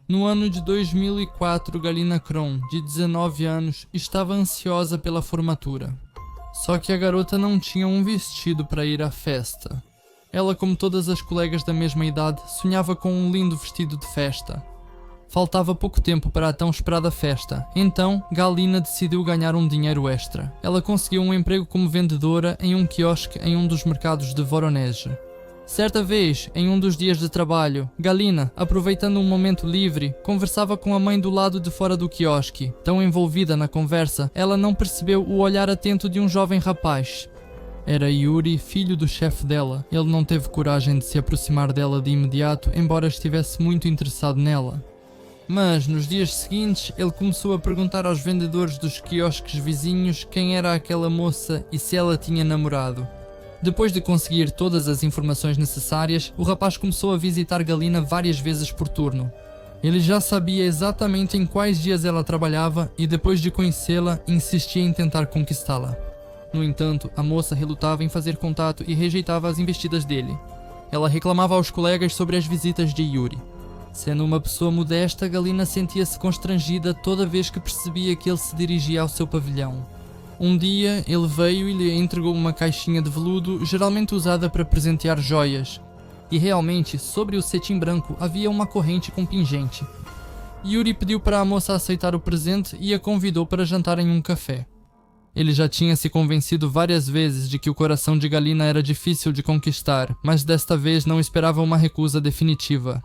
No ano de 2004, Galina Kron, de 19 anos, estava ansiosa pela formatura. Só que a garota não tinha um vestido para ir à festa. Ela, como todas as colegas da mesma idade, sonhava com um lindo vestido de festa. Faltava pouco tempo para a tão esperada festa, então Galina decidiu ganhar um dinheiro extra. Ela conseguiu um emprego como vendedora em um quiosque em um dos mercados de Voronezh. Certa vez, em um dos dias de trabalho, Galina, aproveitando um momento livre, conversava com a mãe do lado de fora do quiosque. Tão envolvida na conversa, ela não percebeu o olhar atento de um jovem rapaz. Era Yuri, filho do chefe dela. Ele não teve coragem de se aproximar dela de imediato, embora estivesse muito interessado nela. Mas, nos dias seguintes, ele começou a perguntar aos vendedores dos quiosques vizinhos quem era aquela moça e se ela tinha namorado. Depois de conseguir todas as informações necessárias, o rapaz começou a visitar Galina várias vezes por turno. Ele já sabia exatamente em quais dias ela trabalhava e, depois de conhecê-la, insistia em tentar conquistá-la. No entanto, a moça relutava em fazer contato e rejeitava as investidas dele. Ela reclamava aos colegas sobre as visitas de Yuri. Sendo uma pessoa modesta, Galina sentia-se constrangida toda vez que percebia que ele se dirigia ao seu pavilhão. Um dia, ele veio e lhe entregou uma caixinha de veludo, geralmente usada para presentear joias. E realmente, sobre o cetim branco, havia uma corrente com pingente. Yuri pediu para a moça aceitar o presente e a convidou para jantar em um café. Ele já tinha se convencido várias vezes de que o coração de Galina era difícil de conquistar, mas desta vez não esperava uma recusa definitiva.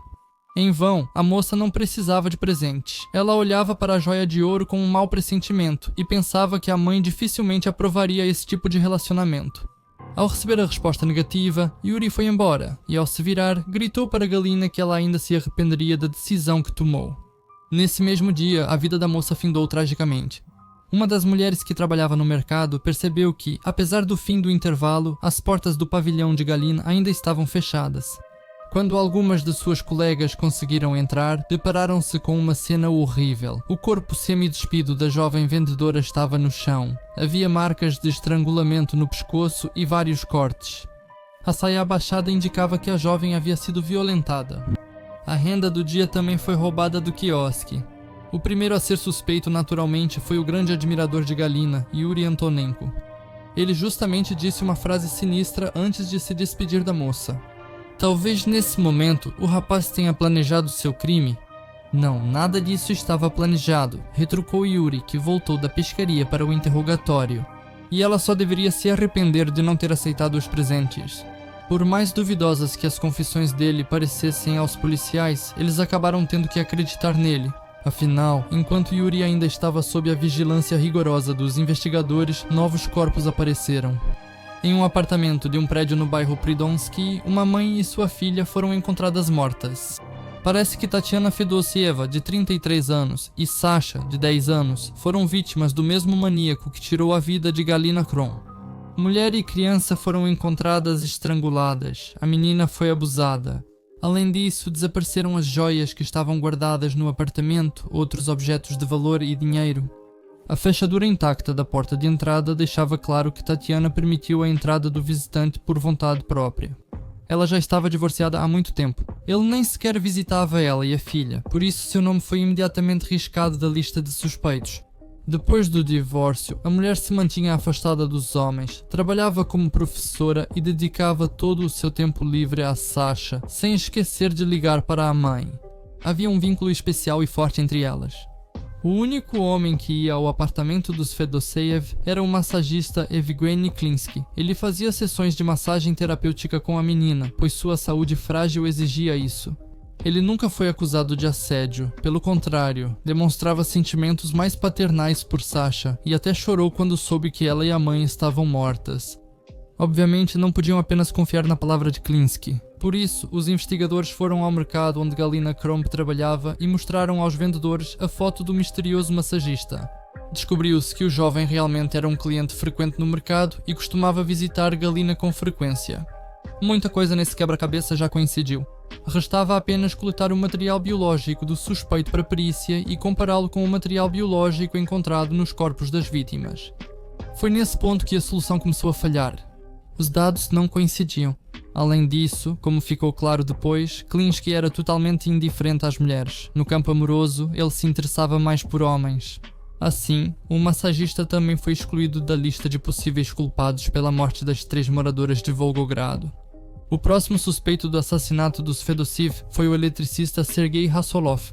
Em vão, a moça não precisava de presente. Ela olhava para a joia de ouro com um mau pressentimento e pensava que a mãe dificilmente aprovaria esse tipo de relacionamento. Ao receber a resposta negativa, Yuri foi embora e, ao se virar, gritou para Galina que ela ainda se arrependeria da decisão que tomou. Nesse mesmo dia, a vida da moça findou tragicamente. Uma das mulheres que trabalhava no mercado percebeu que, apesar do fim do intervalo, as portas do pavilhão de Galina ainda estavam fechadas. Quando algumas de suas colegas conseguiram entrar, depararam-se com uma cena horrível. O corpo semi-despido da jovem vendedora estava no chão. Havia marcas de estrangulamento no pescoço e vários cortes. A saia abaixada indicava que a jovem havia sido violentada. A renda do dia também foi roubada do quiosque. O primeiro a ser suspeito naturalmente foi o grande admirador de Galina, Yuri Antonenko. Ele justamente disse uma frase sinistra antes de se despedir da moça. Talvez nesse momento o rapaz tenha planejado seu crime? Não, nada disso estava planejado, retrucou Yuri, que voltou da pescaria para o interrogatório. E ela só deveria se arrepender de não ter aceitado os presentes. Por mais duvidosas que as confissões dele parecessem aos policiais, eles acabaram tendo que acreditar nele. Afinal, enquanto Yuri ainda estava sob a vigilância rigorosa dos investigadores, novos corpos apareceram. Em um apartamento de um prédio no bairro Pridonsky, uma mãe e sua filha foram encontradas mortas. Parece que Tatiana Fedosieva, de 33 anos, e Sasha, de 10 anos, foram vítimas do mesmo maníaco que tirou a vida de Galina Kron. Mulher e criança foram encontradas estranguladas. A menina foi abusada. Além disso, desapareceram as joias que estavam guardadas no apartamento, outros objetos de valor e dinheiro. A fechadura intacta da porta de entrada deixava claro que Tatiana permitiu a entrada do visitante por vontade própria. Ela já estava divorciada há muito tempo. Ele nem sequer visitava ela e a filha, por isso seu nome foi imediatamente riscado da lista de suspeitos. Depois do divórcio, a mulher se mantinha afastada dos homens, trabalhava como professora e dedicava todo o seu tempo livre a Sasha, sem esquecer de ligar para a mãe. Havia um vínculo especial e forte entre elas. O único homem que ia ao apartamento dos Fedosseyev era o massagista Evgeny Klinsky. Ele fazia sessões de massagem terapêutica com a menina, pois sua saúde frágil exigia isso. Ele nunca foi acusado de assédio, pelo contrário, demonstrava sentimentos mais paternais por Sasha e até chorou quando soube que ela e a mãe estavam mortas. Obviamente não podiam apenas confiar na palavra de Klinsky. Por isso, os investigadores foram ao mercado onde Galina Kron trabalhava e mostraram aos vendedores a foto do misterioso massagista. Descobriu-se que o jovem realmente era um cliente frequente no mercado e costumava visitar Galina com frequência. Muita coisa nesse quebra-cabeça já coincidiu. Restava apenas coletar o material biológico do suspeito para perícia e compará-lo com o material biológico encontrado nos corpos das vítimas. Foi nesse ponto que a solução começou a falhar. Os dados não coincidiam. Além disso, como ficou claro depois, Klinsky era totalmente indiferente às mulheres. No campo amoroso, ele se interessava mais por homens. Assim, o massagista também foi excluído da lista de possíveis culpados pela morte das 3 moradoras de Volgogrado. O próximo suspeito do assassinato dos Fedosiv foi o eletricista Sergei Rassolov.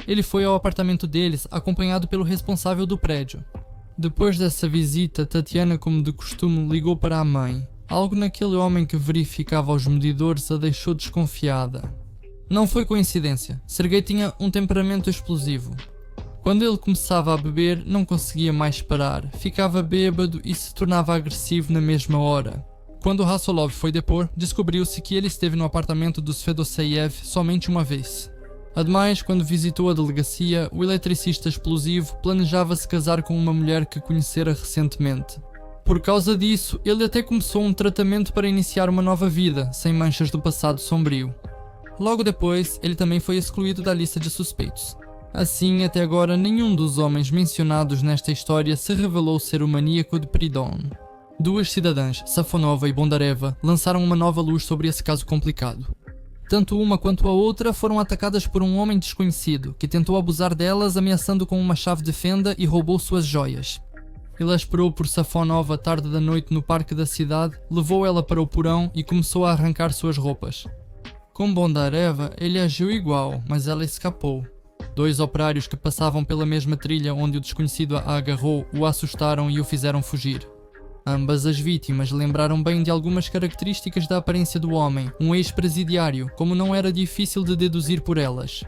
Ele foi ao apartamento deles acompanhado pelo responsável do prédio. Depois dessa visita, Tatiana, como de costume, ligou para a mãe. Algo naquele homem que verificava os medidores a deixou desconfiada. Não foi coincidência. Sergei tinha um temperamento explosivo. Quando ele começava a beber, não conseguia mais parar. Ficava bêbado e se tornava agressivo na mesma hora. Quando Rassolov foi depor, descobriu-se que ele esteve no apartamento dos Fedosseyev somente uma vez. Ademais, quando visitou a delegacia, o eletricista explosivo planejava se casar com uma mulher que conhecera recentemente. Por causa disso, ele até começou um tratamento para iniciar uma nova vida, sem manchas do passado sombrio. Logo depois, ele também foi excluído da lista de suspeitos. Assim, até agora, nenhum dos homens mencionados nesta história se revelou ser o maníaco de Pridon. 2 cidadãs, Safonova e Bondareva, lançaram uma nova luz sobre esse caso complicado. Tanto uma quanto a outra foram atacadas por um homem desconhecido, que tentou abusar delas ameaçando com uma chave de fenda e roubou suas joias. Ele esperou por Safonova tarde da noite no parque da cidade, levou ela para o porão e começou a arrancar suas roupas. Com Bondareva, ele agiu igual, mas ela escapou. 2 operários que passavam pela mesma trilha onde o desconhecido a agarrou o assustaram e o fizeram fugir. Ambas as vítimas lembraram bem de algumas características da aparência do homem, um ex-presidiário, como não era difícil de deduzir por elas.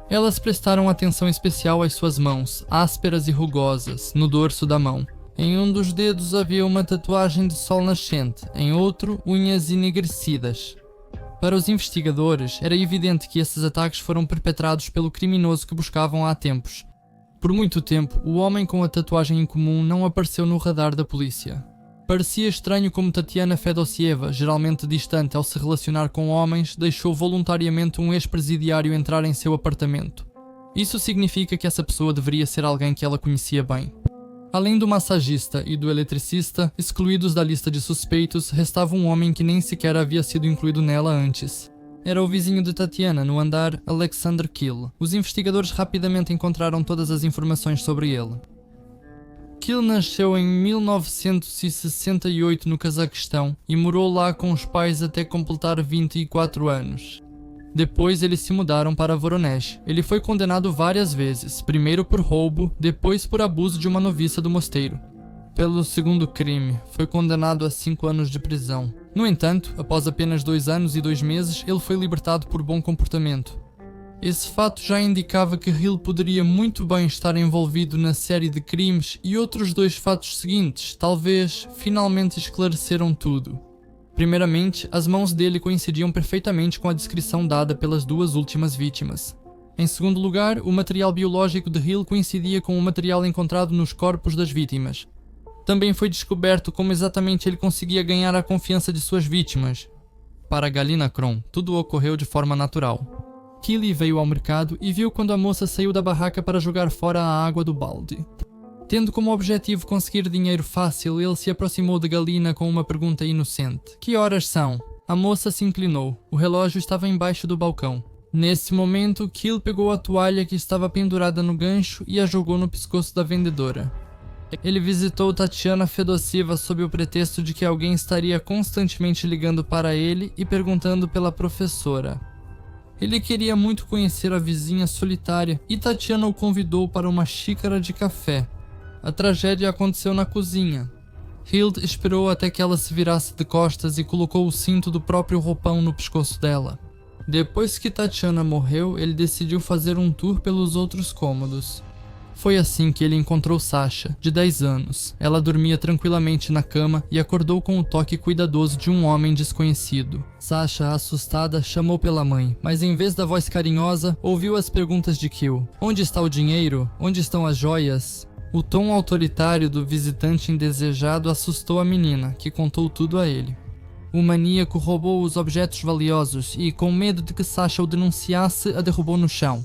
Elas prestaram atenção especial às suas mãos, ásperas e rugosas, no dorso da mão. Em um dos dedos havia uma tatuagem de sol nascente, em outro, unhas enegrecidas. Para os investigadores, era evidente que esses ataques foram perpetrados pelo criminoso que buscavam há tempos. Por muito tempo, o homem com a tatuagem em comum não apareceu no radar da polícia. Parecia estranho como Tatiana Fedosieva, geralmente distante ao se relacionar com homens, deixou voluntariamente um ex-presidiário entrar em seu apartamento. Isso significa que essa pessoa deveria ser alguém que ela conhecia bem. Além do massagista e do eletricista, excluídos da lista de suspeitos, restava um homem que nem sequer havia sido incluído nela antes. Era o vizinho de Tatiana no andar, Alexander Kill. Os investigadores rapidamente encontraram todas as informações sobre ele. Kill nasceu em 1968 no Cazaquistão e morou lá com os pais até completar 24 anos. Depois eles se mudaram para Voronezh. Ele foi condenado várias vezes, primeiro por roubo, depois por abuso de uma noviça do mosteiro. Pelo segundo crime, foi condenado a 5 anos de prisão. No entanto, após apenas 2 anos e 2 meses, ele foi libertado por bom comportamento. Esse fato já indicava que Hill poderia muito bem estar envolvido na série de crimes e outros 2 fatos seguintes, talvez, finalmente esclareceram tudo. Primeiramente, as mãos dele coincidiam perfeitamente com a descrição dada pelas 2 últimas vítimas. Em segundo lugar, o material biológico de Hill coincidia com o material encontrado nos corpos das vítimas. Também foi descoberto como exatamente ele conseguia ganhar a confiança de suas vítimas. Para Galina Kron, tudo ocorreu de forma natural. Killy veio ao mercado e viu quando a moça saiu da barraca para jogar fora a água do balde. Tendo como objetivo conseguir dinheiro fácil, ele se aproximou de Galina com uma pergunta inocente. Que horas são? A moça se inclinou. O relógio estava embaixo do balcão. Nesse momento, Kill pegou a toalha que estava pendurada no gancho e a jogou no pescoço da vendedora. Ele visitou Tatiana Fedosieva sob o pretexto de que alguém estaria constantemente ligando para ele e perguntando pela professora. Ele queria muito conhecer a vizinha solitária e Tatiana o convidou para uma xícara de café. A tragédia aconteceu na cozinha. Hild esperou até que ela se virasse de costas e colocou o cinto do próprio roupão no pescoço dela. Depois que Tatiana morreu, ele decidiu fazer um tour pelos outros cômodos. Foi assim que ele encontrou Sasha, de 10 anos. Ela dormia tranquilamente na cama e acordou com o toque cuidadoso de um homem desconhecido. Sasha, assustada, chamou pela mãe, mas em vez da voz carinhosa, ouviu as perguntas de Kill. Onde está o dinheiro? Onde estão as joias? O tom autoritário do visitante indesejado assustou a menina, que contou tudo a ele. O maníaco roubou os objetos valiosos e, com medo de que Sasha o denunciasse, a derrubou no chão.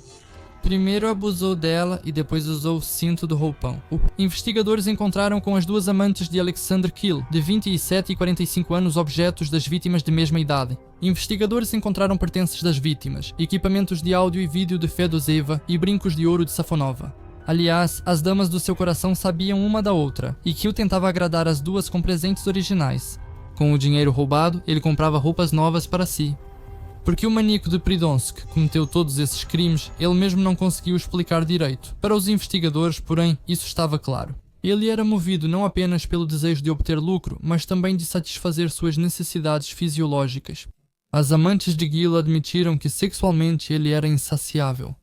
Primeiro abusou dela e depois usou o cinto do roupão. Investigadores encontraram com as duas amantes de Alexander Kill, de 27 e 45 anos, objetos das vítimas de mesma idade. Investigadores encontraram pertences das vítimas, equipamentos de áudio e vídeo de Fedoseva e brincos de ouro de Safonova. Aliás, as damas do seu coração sabiam uma da outra, e Kill tentava agradar as duas com presentes originais. Com o dinheiro roubado, ele comprava roupas novas para si. Porque o maníaco de Pridonsk cometeu todos esses crimes, ele mesmo não conseguiu explicar direito. Para os investigadores, porém, isso estava claro. Ele era movido não apenas pelo desejo de obter lucro, mas também de satisfazer suas necessidades fisiológicas. As amantes de Gil admitiram que sexualmente ele era insaciável.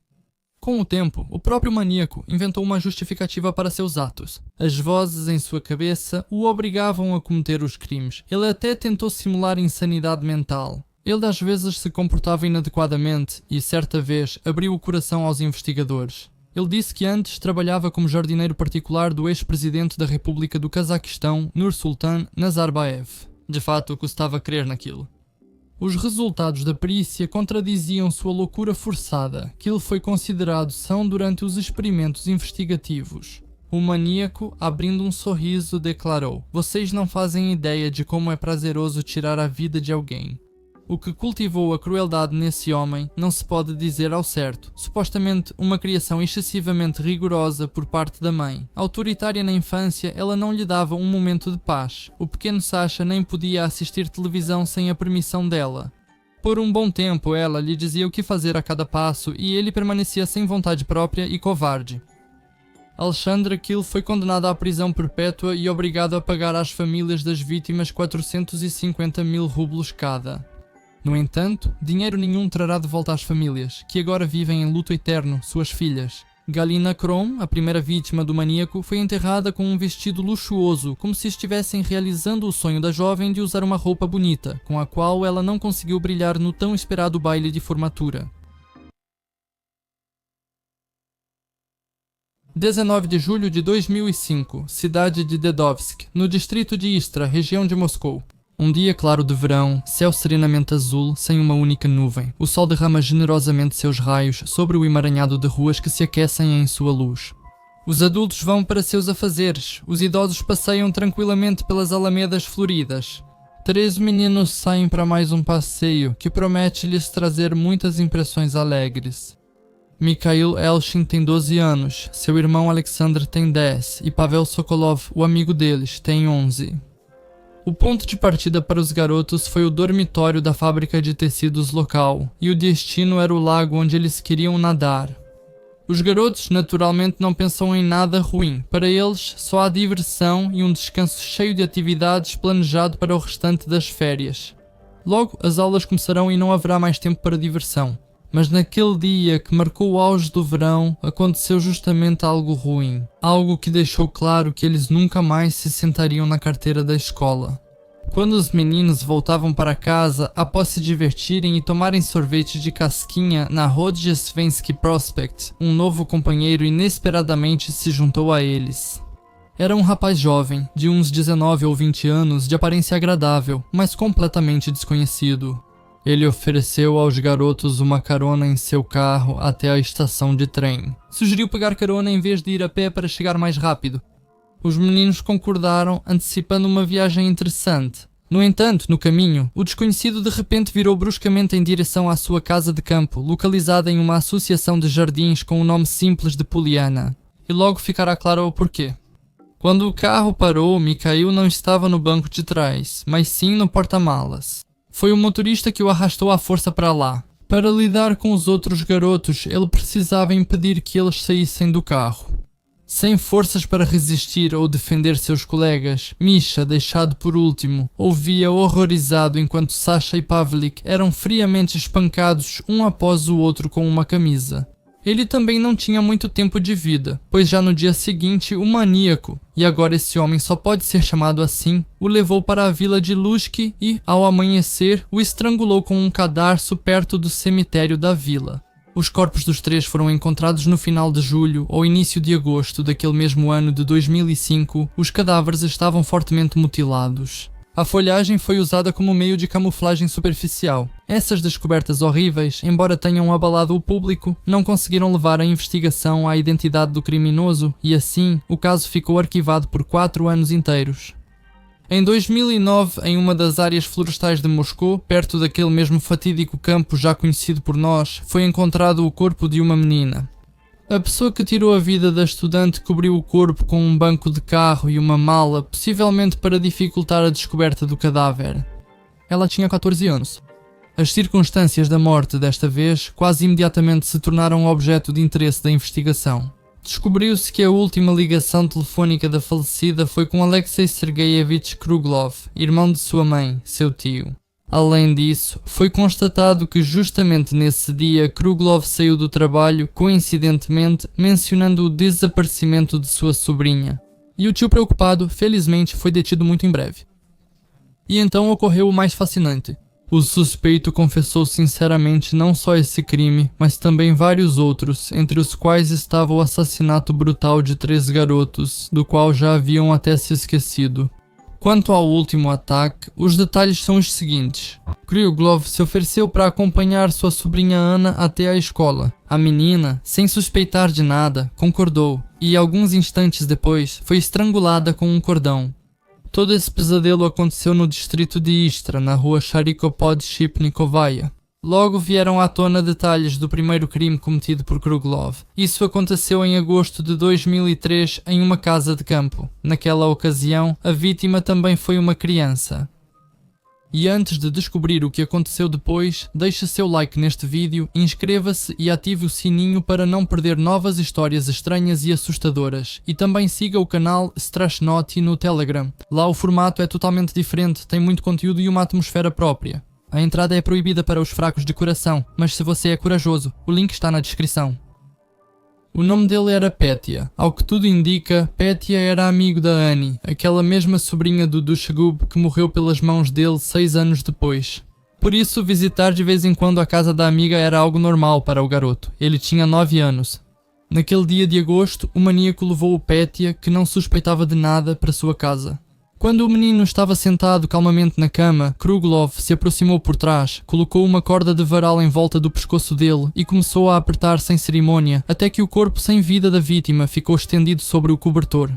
Com o tempo, o próprio maníaco inventou uma justificativa para seus atos. As vozes em sua cabeça o obrigavam a cometer os crimes. Ele até tentou simular insanidade mental. Ele às vezes se comportava inadequadamente e, certa vez, abriu o coração aos investigadores. Ele disse que antes trabalhava como jardineiro particular do ex-presidente da República do Cazaquistão, Nursultan Nazarbayev. De fato, custava crer naquilo. Os resultados da perícia contradiziam sua loucura forçada, que ele foi considerado são durante os experimentos investigativos. O maníaco, abrindo um sorriso, declarou: "Vocês não fazem ideia de como é prazeroso tirar a vida de alguém." O que cultivou a crueldade nesse homem não se pode dizer ao certo. Supostamente uma criação excessivamente rigorosa por parte da mãe. Autoritária na infância, ela não lhe dava um momento de paz. O pequeno Sasha nem podia assistir televisão sem a permissão dela. Por um bom tempo ela lhe dizia o que fazer a cada passo e ele permanecia sem vontade própria e covarde. Alexandra Kill foi condenada à prisão perpétua e obrigado a pagar às famílias das vítimas 450 mil rublos cada. No entanto, dinheiro nenhum trará de volta às famílias, que agora vivem em luto eterno, suas filhas. Galina Krom, a primeira vítima do maníaco, foi enterrada com um vestido luxuoso, como se estivessem realizando o sonho da jovem de usar uma roupa bonita, com a qual ela não conseguiu brilhar no tão esperado baile de formatura. 19 de julho de 2005, cidade de Dedovsk, no distrito de Istra, região de Moscou. Um dia claro de verão, céu serenamente azul, sem uma única nuvem. O sol derrama generosamente seus raios sobre o emaranhado de ruas que se aquecem em sua luz. Os adultos vão para seus afazeres, os idosos passeiam tranquilamente pelas alamedas floridas. 3 meninos saem para mais um passeio, que promete lhes trazer muitas impressões alegres. Mikhail Elshin tem 12 anos, seu irmão Alexander tem 10 e Pavel Sokolov, o amigo deles, tem 11. O ponto de partida para os garotos foi o dormitório da fábrica de tecidos local, e o destino era o lago onde eles queriam nadar. Os garotos naturalmente não pensam em nada ruim, para eles só há diversão e um descanso cheio de atividades planejado para o restante das férias. Logo, as aulas começarão e não haverá mais tempo para diversão. Mas naquele dia que marcou o auge do verão, aconteceu justamente algo ruim. Algo que deixou claro que eles nunca mais se sentariam na carteira da escola. Quando os meninos voltavam para casa, após se divertirem e tomarem sorvete de casquinha na Rodzhestvensky Prospect, um novo companheiro inesperadamente se juntou a eles. Era um rapaz jovem, de uns 19 ou 20 anos, de aparência agradável, mas completamente desconhecido. Ele ofereceu aos garotos uma carona em seu carro até a estação de trem. Sugeriu pegar carona em vez de ir a pé para chegar mais rápido. Os meninos concordaram, antecipando uma viagem interessante. No entanto, no caminho, o desconhecido de repente virou bruscamente em direção à sua casa de campo, localizada em uma associação de jardins com o nome simples de Poliana. E logo ficará claro o porquê. Quando o carro parou, Mikhail não estava no banco de trás, mas sim no porta-malas. Foi o motorista que o arrastou à força para lá. Para lidar com os outros garotos, ele precisava impedir que eles saíssem do carro. Sem forças para resistir ou defender seus colegas, Misha, deixado por último, ouvia horrorizado enquanto Sasha e Pavlik eram friamente espancados um após o outro com uma camisa. Ele também não tinha muito tempo de vida, pois já no dia seguinte o maníaco, e agora esse homem só pode ser chamado assim, o levou para a vila de Lushki e, ao amanhecer, o estrangulou com um cadarço perto do cemitério da vila. Os corpos dos 3 foram encontrados no final de julho ou início de agosto daquele mesmo ano de 2005. Os cadáveres estavam fortemente mutilados. A folhagem foi usada como meio de camuflagem superficial. Essas descobertas horríveis, embora tenham abalado o público, não conseguiram levar a investigação à identidade do criminoso e assim o caso ficou arquivado por 4 anos inteiros. Em 2009, em uma das áreas florestais de Moscou, perto daquele mesmo fatídico campo já conhecido por nós, foi encontrado o corpo de uma menina. A pessoa que tirou a vida da estudante cobriu o corpo com um banco de carro e uma mala, possivelmente para dificultar a descoberta do cadáver. Ela tinha 14 anos. As circunstâncias da morte desta vez quase imediatamente se tornaram objeto de interesse da investigação. Descobriu-se que a última ligação telefónica da falecida foi com Alexei Sergeyevich Kruglov, irmão de sua mãe, seu tio. Além disso, foi constatado que justamente nesse dia Kruglov saiu do trabalho, coincidentemente mencionando o desaparecimento de sua sobrinha. E o tio preocupado, felizmente, foi detido muito em breve. E então ocorreu o mais fascinante. O suspeito confessou sinceramente não só esse crime, mas também vários outros, entre os quais estava o assassinato brutal de 3 garotos, do qual já haviam até se esquecido. Quanto ao último ataque, os detalhes são os seguintes. Kruglov se ofereceu para acompanhar sua sobrinha Ana até a escola. A menina, sem suspeitar de nada, concordou e alguns instantes depois foi estrangulada com um cordão. Todo esse pesadelo aconteceu no distrito de Istra, na rua Sharikopod-Shipnikovaya. Logo vieram à tona detalhes do primeiro crime cometido por Kruglov. Isso aconteceu em agosto de 2003 em uma casa de campo. Naquela ocasião, a vítima também foi uma criança. E antes de descobrir o que aconteceu depois, deixe seu like neste vídeo, inscreva-se e ative o sininho para não perder novas histórias estranhas e assustadoras. E também siga o canal Strashnoti no Telegram. Lá o formato é totalmente diferente, tem muito conteúdo e uma atmosfera própria. A entrada é proibida para os fracos de coração, mas se você é corajoso, o link está na descrição. O nome dele era Petya. Ao que tudo indica, Petya era amigo da Annie, aquela mesma sobrinha do Dushegub que morreu pelas mãos dele 6 anos depois. Por isso, visitar de vez em quando a casa da amiga era algo normal para o garoto. Ele tinha 9 anos. Naquele dia de agosto, o maníaco levou o Petya, que não suspeitava de nada, para sua casa. Quando o menino estava sentado calmamente na cama, Kruglov se aproximou por trás, colocou uma corda de varal em volta do pescoço dele e começou a apertar sem cerimônia, até que o corpo sem vida da vítima ficou estendido sobre o cobertor.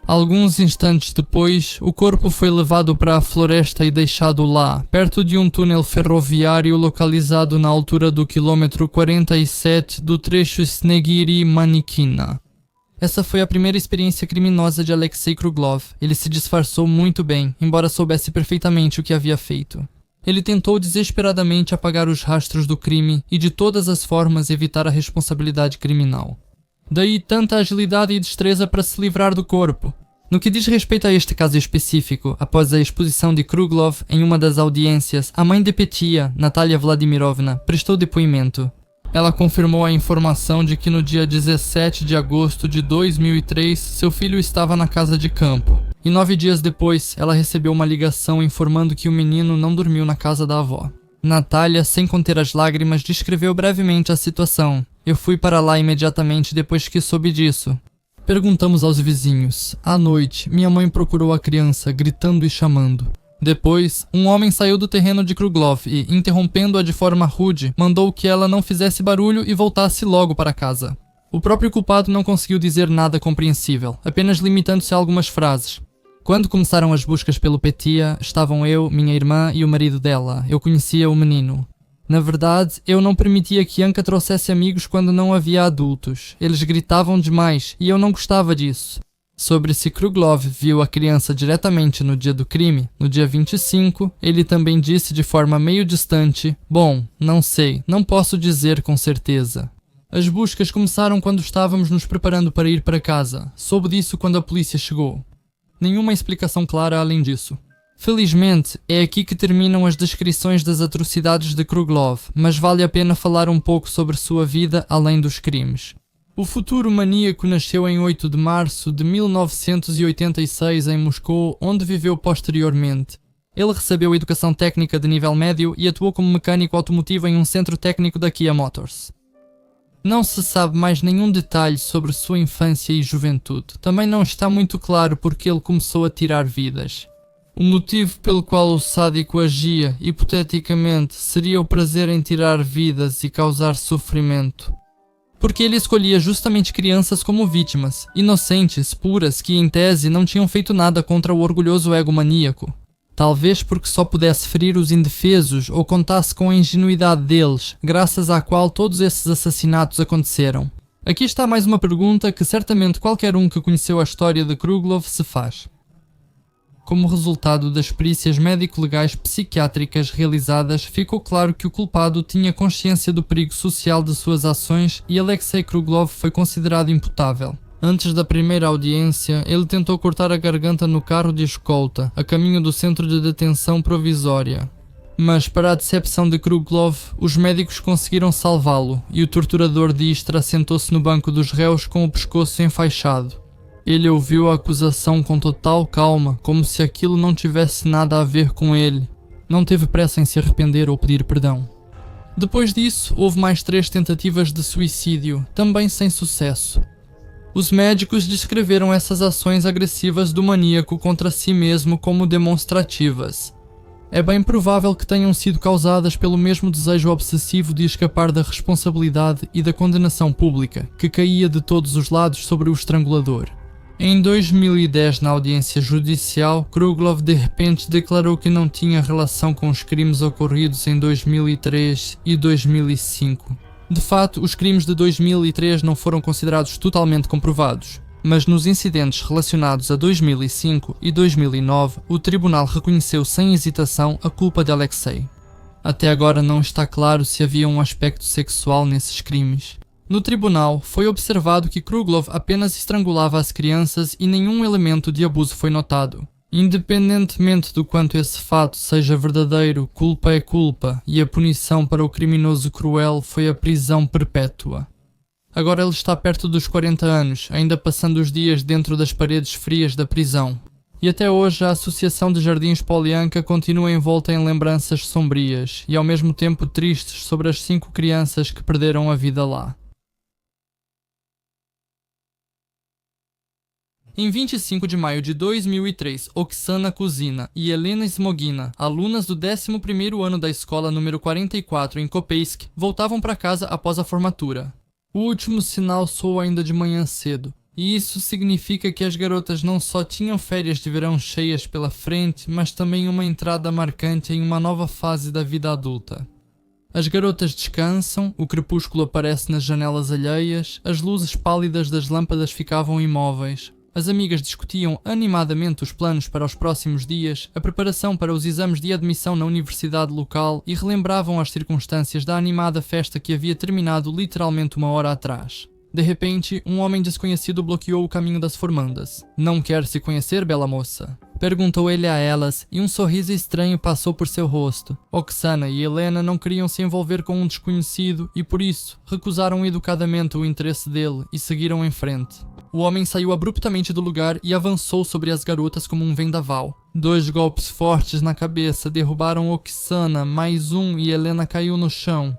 Alguns instantes depois, o corpo foi levado para a floresta e deixado lá, perto de um túnel ferroviário localizado na altura do quilômetro 47 do trecho Snegiri-Manikina. Essa foi a primeira experiência criminosa de Alexei Kruglov. Ele se disfarçou muito bem, embora soubesse perfeitamente o que havia feito. Ele tentou desesperadamente apagar os rastros do crime e de todas as formas evitar a responsabilidade criminal. Daí tanta agilidade e destreza para se livrar do corpo. No que diz respeito a este caso específico, após a exposição de Kruglov em uma das audiências, a mãe de Petya, Natalia Vladimirovna, prestou depoimento. Ela confirmou a informação de que no dia 17 de agosto de 2003, seu filho estava na casa de campo. E 9 dias depois, ela recebeu uma ligação informando que o menino não dormiu na casa da avó. Natalia, sem conter as lágrimas, descreveu brevemente a situação. Eu fui para lá imediatamente depois que soube disso. Perguntamos aos vizinhos. À noite, minha mãe procurou a criança, gritando e chamando. Depois, um homem saiu do terreno de Kruglov e, interrompendo-a de forma rude, mandou que ela não fizesse barulho e voltasse logo para casa. O próprio culpado não conseguiu dizer nada compreensível, apenas limitando-se a algumas frases. Quando começaram as buscas pelo Petya, estavam eu, minha irmã e o marido dela. Eu conhecia o menino. Na verdade, eu não permitia que Anka trouxesse amigos quando não havia adultos. Eles gritavam demais e eu não gostava disso. Sobre se Kruglov viu a criança diretamente no dia do crime, no dia 25, ele também disse de forma meio distante: "Bom, não sei, não posso dizer com certeza." As buscas começaram quando estávamos nos preparando para ir para casa. Soube disso quando a polícia chegou. Nenhuma explicação clara além disso. Felizmente, é aqui que terminam as descrições das atrocidades de Kruglov, mas vale a pena falar um pouco sobre sua vida além dos crimes. O futuro maníaco nasceu em 8 de março de 1986 em Moscou, onde viveu posteriormente. Ele recebeu educação técnica de nível médio e atuou como mecânico automotivo em um centro técnico da Kia Motors. Não se sabe mais nenhum detalhe sobre sua infância e juventude. Também não está muito claro porque ele começou a tirar vidas. O motivo pelo qual o sádico agia, hipoteticamente, seria o prazer em tirar vidas e causar sofrimento. Porque ele escolhia justamente crianças como vítimas, inocentes, puras, que em tese não tinham feito nada contra o orgulhoso ego maníaco. Talvez porque só pudesse ferir os indefesos ou contasse com a ingenuidade deles, graças à qual todos esses assassinatos aconteceram. Aqui está mais uma pergunta que certamente qualquer um que conheceu a história de Kruglov se faz. Como resultado das perícias médico-legais psiquiátricas realizadas, ficou claro que o culpado tinha consciência do perigo social de suas ações e Alexei Kruglov foi considerado imputável. Antes da primeira audiência, ele tentou cortar a garganta no carro de escolta, a caminho do centro de detenção provisória. Mas, para a decepção de Kruglov, os médicos conseguiram salvá-lo e o torturador de Istra sentou-se no banco dos réus com o pescoço enfaixado. Ele ouviu a acusação com total calma, como se aquilo não tivesse nada a ver com ele. Não teve pressa em se arrepender ou pedir perdão. Depois disso, houve mais 3 tentativas de suicídio, também sem sucesso. Os médicos descreveram essas ações agressivas do maníaco contra si mesmo como demonstrativas. É bem provável que tenham sido causadas pelo mesmo desejo obsessivo de escapar da responsabilidade e da condenação pública, que caía de todos os lados sobre o estrangulador. Em 2010, na audiência judicial, Kruglov de repente declarou que não tinha relação com os crimes ocorridos em 2003 e 2005. De fato, os crimes de 2003 não foram considerados totalmente comprovados, mas nos incidentes relacionados a 2005 e 2009, o tribunal reconheceu sem hesitação a culpa de Alexei. Até agora não está claro se havia um aspecto sexual nesses crimes. No tribunal, foi observado que Kruglov apenas estrangulava as crianças e nenhum elemento de abuso foi notado. Independentemente do quanto esse fato seja verdadeiro, culpa é culpa, e a punição para o criminoso cruel foi a prisão perpétua. Agora ele está perto dos 40 anos, ainda passando os dias dentro das paredes frias da prisão. E até hoje a Associação de Jardins Polianka continua envolta em lembranças sombrias e ao mesmo tempo tristes sobre as 5 crianças que perderam a vida lá. Em 25 de maio de 2003, Oksana Kuzina e Helena Smogina, alunas do 11º ano da escola número 44 em Kopeisk, voltavam para casa após a formatura. O último sinal soou ainda de manhã cedo, e isso significa que as garotas não só tinham férias de verão cheias pela frente, mas também uma entrada marcante em uma nova fase da vida adulta. As garotas descansam, o crepúsculo aparece nas janelas alheias, as luzes pálidas das lâmpadas ficavam imóveis. As amigas discutiam animadamente os planos para os próximos dias, a preparação para os exames de admissão na universidade local e relembravam as circunstâncias da animada festa que havia terminado literalmente 1 hora atrás. De repente, um homem desconhecido bloqueou o caminho das formandas. "Não quer se conhecer, bela moça?" perguntou ele a elas, e um sorriso estranho passou por seu rosto. Oksana e Helena não queriam se envolver com um desconhecido e, por isso, recusaram educadamente o interesse dele e seguiram em frente. O homem saiu abruptamente do lugar e avançou sobre as garotas como um vendaval. 2 golpes fortes na cabeça derrubaram Oksana, mais um e Helena caiu no chão.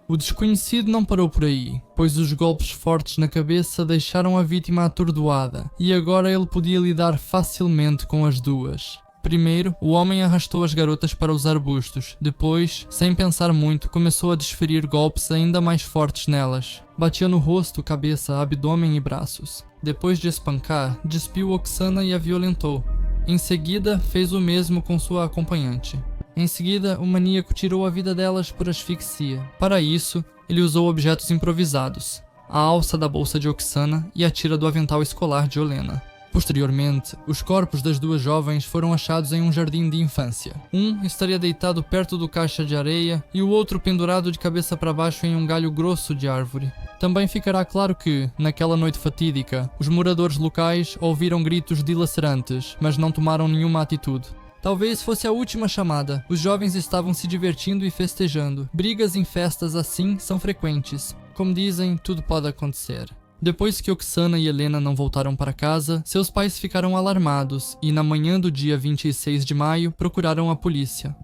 O desconhecido não parou por aí, pois os golpes fortes na cabeça deixaram a vítima atordoada, e agora ele podia lidar facilmente com as duas. Primeiro, o homem arrastou as garotas para os arbustos. Depois, sem pensar muito, começou a desferir golpes ainda mais fortes nelas. Batia no rosto, cabeça, abdômen e braços. Depois de espancar, despiu Oksana e a violentou. Em seguida, fez o mesmo com sua acompanhante. Em seguida, o maníaco tirou a vida delas por asfixia. Para isso, ele usou objetos improvisados: a alça da bolsa de Oksana e a tira do avental escolar de Helena. Posteriormente, os corpos das 2 jovens foram achados em um jardim de infância. Um estaria deitado perto do caixa de areia e o outro pendurado de cabeça para baixo em um galho grosso de árvore. Também ficará claro que, naquela noite fatídica, os moradores locais ouviram gritos dilacerantes, mas não tomaram nenhuma atitude. Talvez fosse a última chamada. Os jovens estavam se divertindo e festejando. Brigas em festas assim são frequentes. Como dizem, tudo pode acontecer. Depois que Oksana e Helena não voltaram para casa, seus pais ficaram alarmados e, na manhã do dia 26 de maio, procuraram a polícia.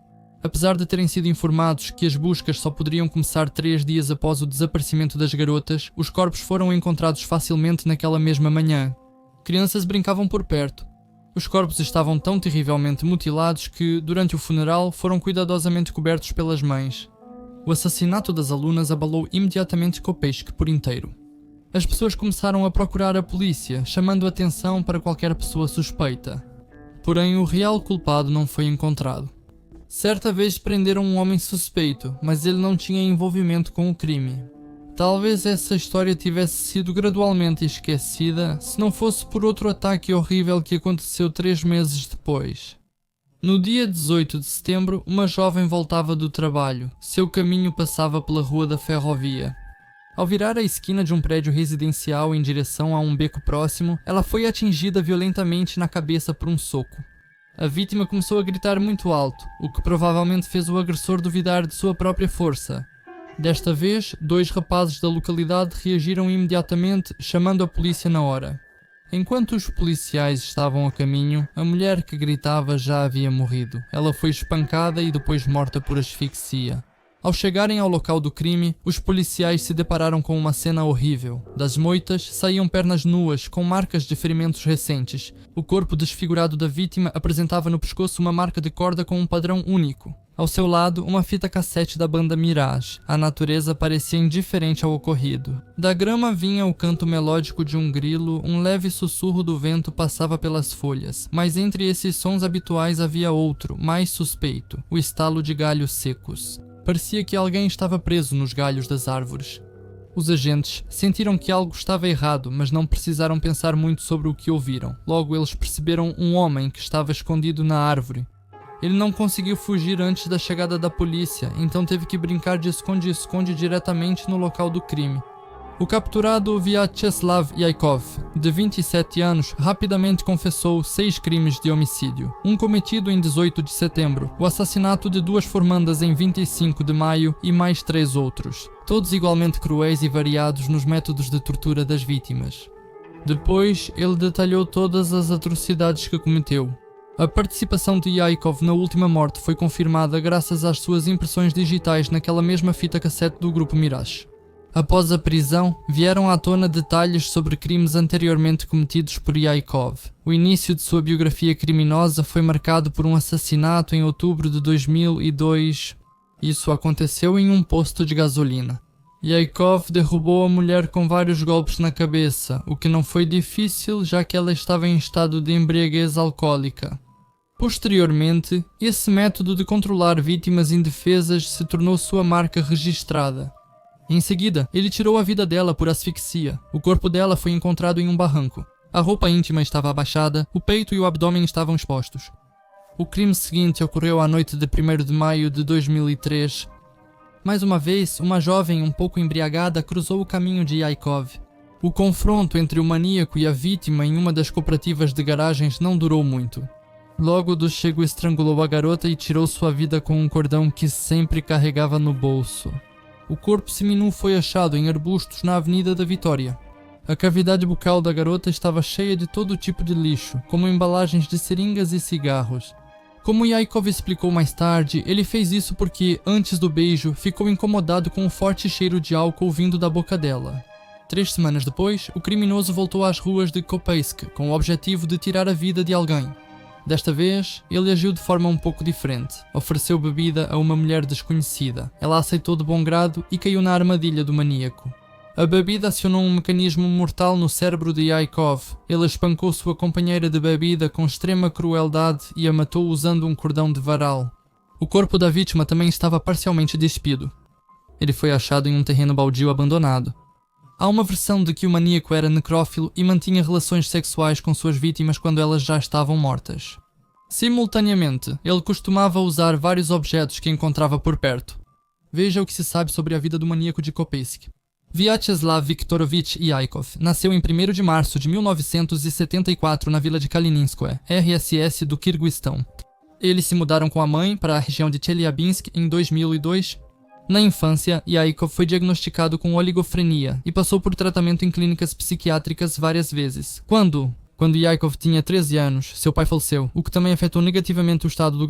Apesar de terem sido informados que as buscas só poderiam começar 3 dias após o desaparecimento das garotas, os corpos foram encontrados facilmente naquela mesma manhã. Crianças brincavam por perto. Os corpos estavam tão terrivelmente mutilados que, durante o funeral, foram cuidadosamente cobertos pelas mães. O assassinato das alunas abalou imediatamente Kopesk por inteiro. As pessoas começaram a procurar a polícia, chamando atenção para qualquer pessoa suspeita. Porém, o real culpado não foi encontrado. Certa vez prenderam um homem suspeito, mas ele não tinha envolvimento com o crime. Talvez essa história tivesse sido gradualmente esquecida se não fosse por outro ataque horrível que aconteceu 3 meses depois. No dia 18 de setembro, uma jovem voltava do trabalho. Seu caminho passava pela rua da ferrovia. Ao virar a esquina de um prédio residencial em direção a um beco próximo, ela foi atingida violentamente na cabeça por um soco. A vítima começou a gritar muito alto, o que provavelmente fez o agressor duvidar de sua própria força. Desta vez, 2 rapazes da localidade reagiram imediatamente, chamando a polícia na hora. Enquanto os policiais estavam a caminho, a mulher que gritava já havia morrido. Ela foi espancada e depois morta por asfixia. Ao chegarem ao local do crime, os policiais se depararam com uma cena horrível. Das moitas saíam pernas nuas, com marcas de ferimentos recentes. O corpo desfigurado da vítima apresentava no pescoço uma marca de corda com um padrão único. Ao seu lado, uma fita cassete da banda Mirage. A natureza parecia indiferente ao ocorrido. Da grama vinha o canto melódico de um grilo, um leve sussurro do vento passava pelas folhas. Mas entre esses sons habituais havia outro, mais suspeito, o estalo de galhos secos. Parecia que alguém estava preso nos galhos das árvores. Os agentes sentiram que algo estava errado, mas não precisaram pensar muito sobre o que ouviram. Logo eles perceberam um homem que estava escondido na árvore. Ele não conseguiu fugir antes da chegada da polícia, então teve que brincar de esconde-esconde diretamente no local do crime. O capturado Vyacheslav Yaikov, de 27 anos, rapidamente confessou 6 crimes de homicídio. Um cometido em 18 de setembro, o assassinato de 2 formandas em 25 de maio e mais 3 outros, todos igualmente cruéis e variados nos métodos de tortura das vítimas. Depois, ele detalhou todas as atrocidades que cometeu. A participação de Yaikov na última morte foi confirmada graças às suas impressões digitais naquela mesma fita cassete do grupo Mirage. Após a prisão, vieram à tona detalhes sobre crimes anteriormente cometidos por Yaikov. O início de sua biografia criminosa foi marcado por um assassinato em outubro de 2002. Isso aconteceu em um posto de gasolina. Yaikov derrubou a mulher com vários golpes na cabeça, o que não foi difícil já que ela estava em estado de embriaguez alcoólica. Posteriormente, esse método de controlar vítimas indefesas se tornou sua marca registrada. Em seguida, ele tirou a vida dela por asfixia. O corpo dela foi encontrado em um barranco. A roupa íntima estava abaixada, o peito e o abdômen estavam expostos. O crime seguinte ocorreu à noite de 1º de maio de 2003. Mais uma vez, uma jovem um pouco embriagada cruzou o caminho de Yaikov. O confronto entre o maníaco e a vítima em uma das cooperativas de garagens não durou muito. Logo, do chego estrangulou a garota e tirou sua vida com um cordão que sempre carregava no bolso. O corpo seminu foi achado em arbustos na Avenida da Vitória. A cavidade bucal da garota estava cheia de todo tipo de lixo, como embalagens de seringas e cigarros. Como Yaikov explicou mais tarde, ele fez isso porque, antes do beijo, ficou incomodado com o forte cheiro de álcool vindo da boca dela. 3 semanas depois, o criminoso voltou às ruas de Kopeisk com o objetivo de tirar a vida de alguém. Desta vez, ele agiu de forma um pouco diferente. Ofereceu bebida a uma mulher desconhecida. Ela aceitou de bom grado e caiu na armadilha do maníaco. A bebida acionou um mecanismo mortal no cérebro de Yaikov. Ele espancou sua companheira de bebida com extrema crueldade e a matou usando um cordão de varal. O corpo da vítima também estava parcialmente despido. Ele foi achado em um terreno baldio abandonado. Há uma versão de que o maníaco era necrófilo e mantinha relações sexuais com suas vítimas quando elas já estavam mortas. Simultaneamente, ele costumava usar vários objetos que encontrava por perto. Veja o que se sabe sobre a vida do maníaco de Kopeisk. Vyacheslav Viktorovich Yaikov nasceu em 1º de março de 1974 na vila de Kalininskoe, RSS do Quirguistão. Eles se mudaram com a mãe para a região de Chelyabinsk em 2002. Na infância, Yaikov foi diagnosticado com oligofrenia e passou por tratamento em clínicas psiquiátricas várias vezes. Quando Yaikov tinha 13 anos, seu pai faleceu, o que também afetou negativamente o estado do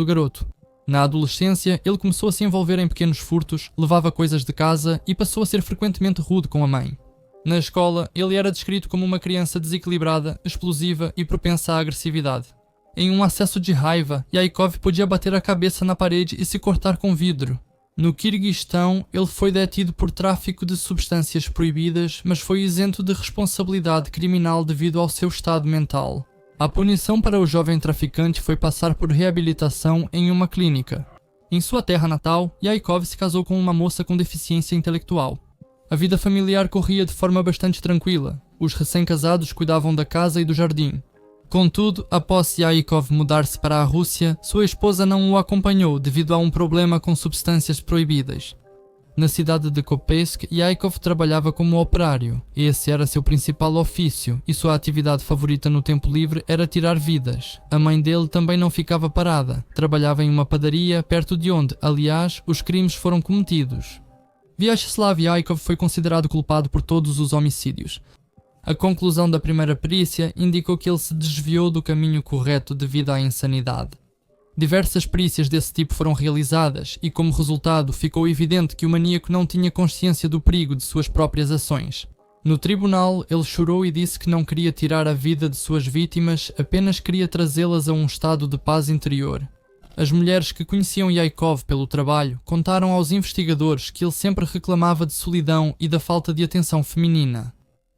garoto. Na adolescência, ele começou a se envolver em pequenos furtos, levava coisas de casa e passou a ser frequentemente rude com a mãe. Na escola, ele era descrito como uma criança desequilibrada, explosiva e propensa à agressividade. Em um acesso de raiva, Yaikov podia bater a cabeça na parede e se cortar com vidro. No Quirguistão, ele foi detido por tráfico de substâncias proibidas, mas foi isento de responsabilidade criminal devido ao seu estado mental. A punição para o jovem traficante foi passar por reabilitação em uma clínica. Em sua terra natal, Yaikov se casou com uma moça com deficiência intelectual. A vida familiar corria de forma bastante tranquila. Os recém-casados cuidavam da casa e do jardim. Contudo, após Yaikov mudar-se para a Rússia, sua esposa não o acompanhou devido a um problema com substâncias proibidas. Na cidade de Kopeysk, Yaikov trabalhava como operário. Esse era seu principal ofício, e sua atividade favorita no tempo livre era tirar vidas. A mãe dele também não ficava parada. Trabalhava em uma padaria, perto de onde, aliás, os crimes foram cometidos. Vyacheslav Yaikov foi considerado culpado por todos os homicídios. A conclusão da primeira perícia indicou que ele se desviou do caminho correto devido à insanidade. Diversas perícias desse tipo foram realizadas e, como resultado, ficou evidente que o maníaco não tinha consciência do perigo de suas próprias ações. No tribunal, ele chorou e disse que não queria tirar a vida de suas vítimas, apenas queria trazê-las a um estado de paz interior. As mulheres que conheciam Yaikov pelo trabalho contaram aos investigadores que ele sempre reclamava de solidão e da falta de atenção feminina.